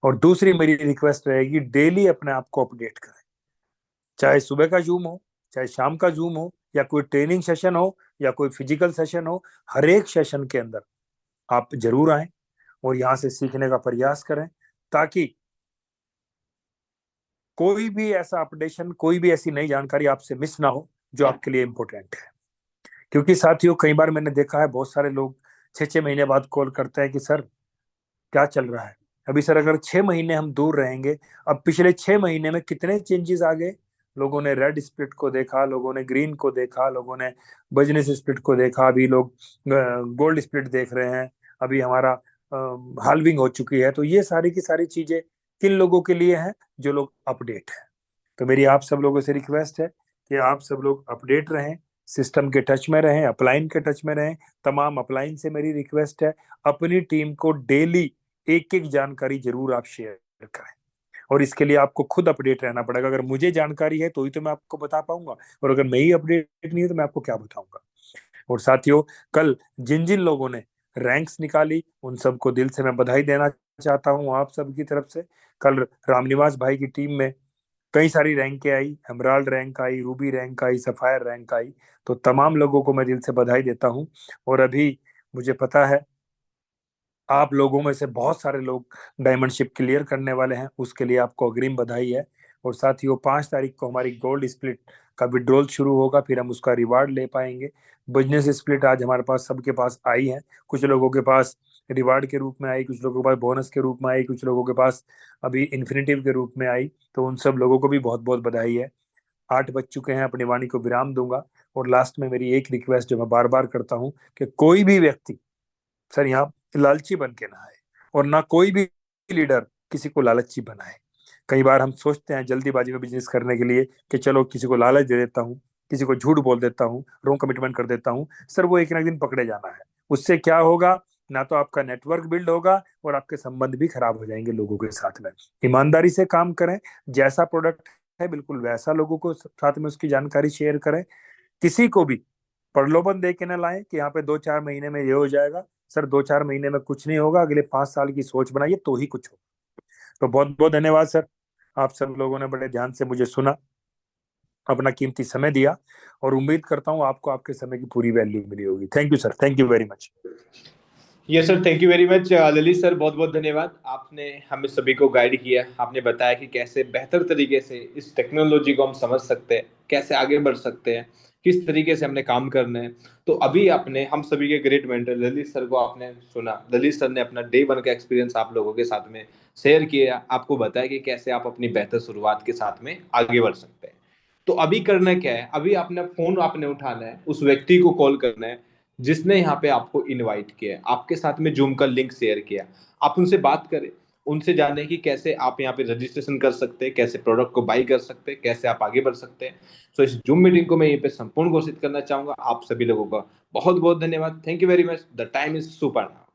और दूसरी मेरी रिक्वेस्ट रहेगी डेली अपने आप को अपडेट करें, चाहे सुबह का जूम हो, चाहे शाम का जूम हो, या कोई ट्रेनिंग सेशन हो, या कोई फिजिकल सेशन हो, हर एक सेशन के अंदर आप जरूर आए और यहाँ से सीखने का प्रयास करें, ताकि कोई भी ऐसा अपडेशन, कोई भी ऐसी नई जानकारी आपसे मिस ना हो जो आपके लिए इम्पोर्टेंट है। क्योंकि साथियों कई बार मैंने देखा है बहुत सारे लोग 6-6 महीने बाद कॉल करते हैं कि सर क्या चल रहा है। अभी सर अगर 6 महीने हम दूर रहेंगे, अब पिछले 6 महीने में कितने चेंजेस आ गए। लोगों ने रेड स्प्लिट को देखा, लोगों ने ग्रीन को देखा, लोगों ने बिजनेस स्प्लिट को देखा, अभी लोग गोल्ड स्प्लिट देख रहे हैं, अभी हमारा हाल्विंग हो चुकी है। तो ये सारी की सारी चीजें किन लोगों के लिए हैं, जो लोग अपडेट हैं। तो मेरी आप सब लोगों से रिक्वेस्ट है कि आप सब लोग अपडेट रहें, सिस्टम के टच में रहें, अपलाइन के टच में रहें। तमाम अपलाइन से मेरी रिक्वेस्ट है अपनी टीम को डेली एक एक जानकारी जरूर आप शेयर करें, और इसके लिए आपको खुद अपडेट रहना पड़ेगा। अगर मुझे जानकारी है तो ही तो मैं आपको बता पाऊंगा, और अगर मैं ही अपडेट नहीं है तो मैं आपको क्या बताऊंगा। और साथियों कल जिन जिन लोगों ने रैंक्स निकाली उन सबको दिल से मैं बधाई देना चाहता हूं आप सबकी तरफ से। कल रामनिवास भाई की टीम में कई सारी रैंकें आई, एमराल्ड रैंक आई, रूबी रैंक आई, सफायर रैंक आई। तो तमाम लोगों को मैं दिल से बधाई देता हूं। और अभी मुझे पता है आप लोगों में से बहुत सारे लोग डायमंडशिप क्लियर करने वाले हैं, उसके लिए आपको अग्रिम बधाई है। और साथियों 5 तारीख को हमारी गोल्ड स्प्लिट का विड्रॉल शुरू होगा, फिर हम उसका रिवार्ड ले पाएंगे। बिजनेस स्प्लिट आज हमारे पास सबके पास आई है, कुछ लोगों के पास रिवार्ड के रूप में आई, कुछ लोगों के पास बोनस के रूप में आई, कुछ लोगों के पास अभी इन्फिनिटिव के रूप में आई। तो उन सब लोगों को भी बहुत बहुत बधाई है। 8 बज चुके हैं, अपनी वाणी को विराम दूंगा। और लास्ट में मेरी एक रिक्वेस्ट जो मैं बार बार करता हूँ कि कोई भी व्यक्ति सर यहाँ लालची बन के ना आए, और ना कोई भी लीडर किसी को लालची बनाए। कई बार हम सोचते हैं जल्दीबाजी में बिजनेस करने के लिए कि चलो किसी को लालच दे देता हूँ, किसी को झूठ बोल देता हूँ, रॉन्ग कमिटमेंट कर देता हूँ। सर वो एक ना एक दिन पकड़े जाना है। उससे क्या होगा, ना तो आपका नेटवर्क बिल्ड होगा और आपके संबंध भी खराब हो जाएंगे लोगों के साथ में। ईमानदारी से काम करें, जैसा प्रोडक्ट है बिल्कुल वैसा लोगों को साथ में उसकी जानकारी शेयर करें। किसी को भी प्रलोभन दे के ना लाएं कि यहाँ पे 2-4 महीने में ये हो जाएगा। सर 2-4 महीने में कुछ नहीं होगा, अगले 5 साल की सोच बनाइए तो ही कुछ हो। तो बहुत बहुत धन्यवाद सर, आप सब लोगों ने बड़े ध्यान से मुझे सुना, अपना कीमती समय दिया, और उम्मीद करता हूँ आपको आपके समय की पूरी वैल्यू मिली होगी। Thank you sir, thank you very much. Yes sir, thank you very much Lalit sir, बहुत बहुत धन्यवाद। आपने हमें सभी को गाइड किया, आपने बताया कि कैसे बेहतर तरीके से इस टेक्नोलॉजी को हम समझ सकते हैं, कैसे आगे बढ़ सकते हैं, किस तरीके से हमने काम करना है। तो अभी आपने हम सभी के ग्रेट मेंटर ललित सर को आपने सुना, ललित सर ने अपना डे 1 का एक्सपीरियंस आप लोगों के साथ में शेयर किया, आपको बताया कि कैसे आप अपनी बेहतर शुरुआत के साथ में आगे बढ़ सकते हैं। तो अभी करना क्या है, अभी अपना फोन आपने उठाना है, उस व्यक्ति को कॉल करना है जिसने यहाँ पे आपको इनवाइट किया है, आपके साथ में जूम का लिंक शेयर किया। आप उनसे बात करें, उनसे जाने कि कैसे आप यहाँ पे रजिस्ट्रेशन कर सकते हैं, कैसे प्रोडक्ट को बाई कर सकते हैं, कैसे आप आगे बढ़ सकते हैं। सो इस जूम मीटिंग को मैं यहीं पे संपूर्ण घोषित करना चाहूंगा। आप सभी लोगों का बहुत बहुत धन्यवाद। Thank you very much. The time is super now.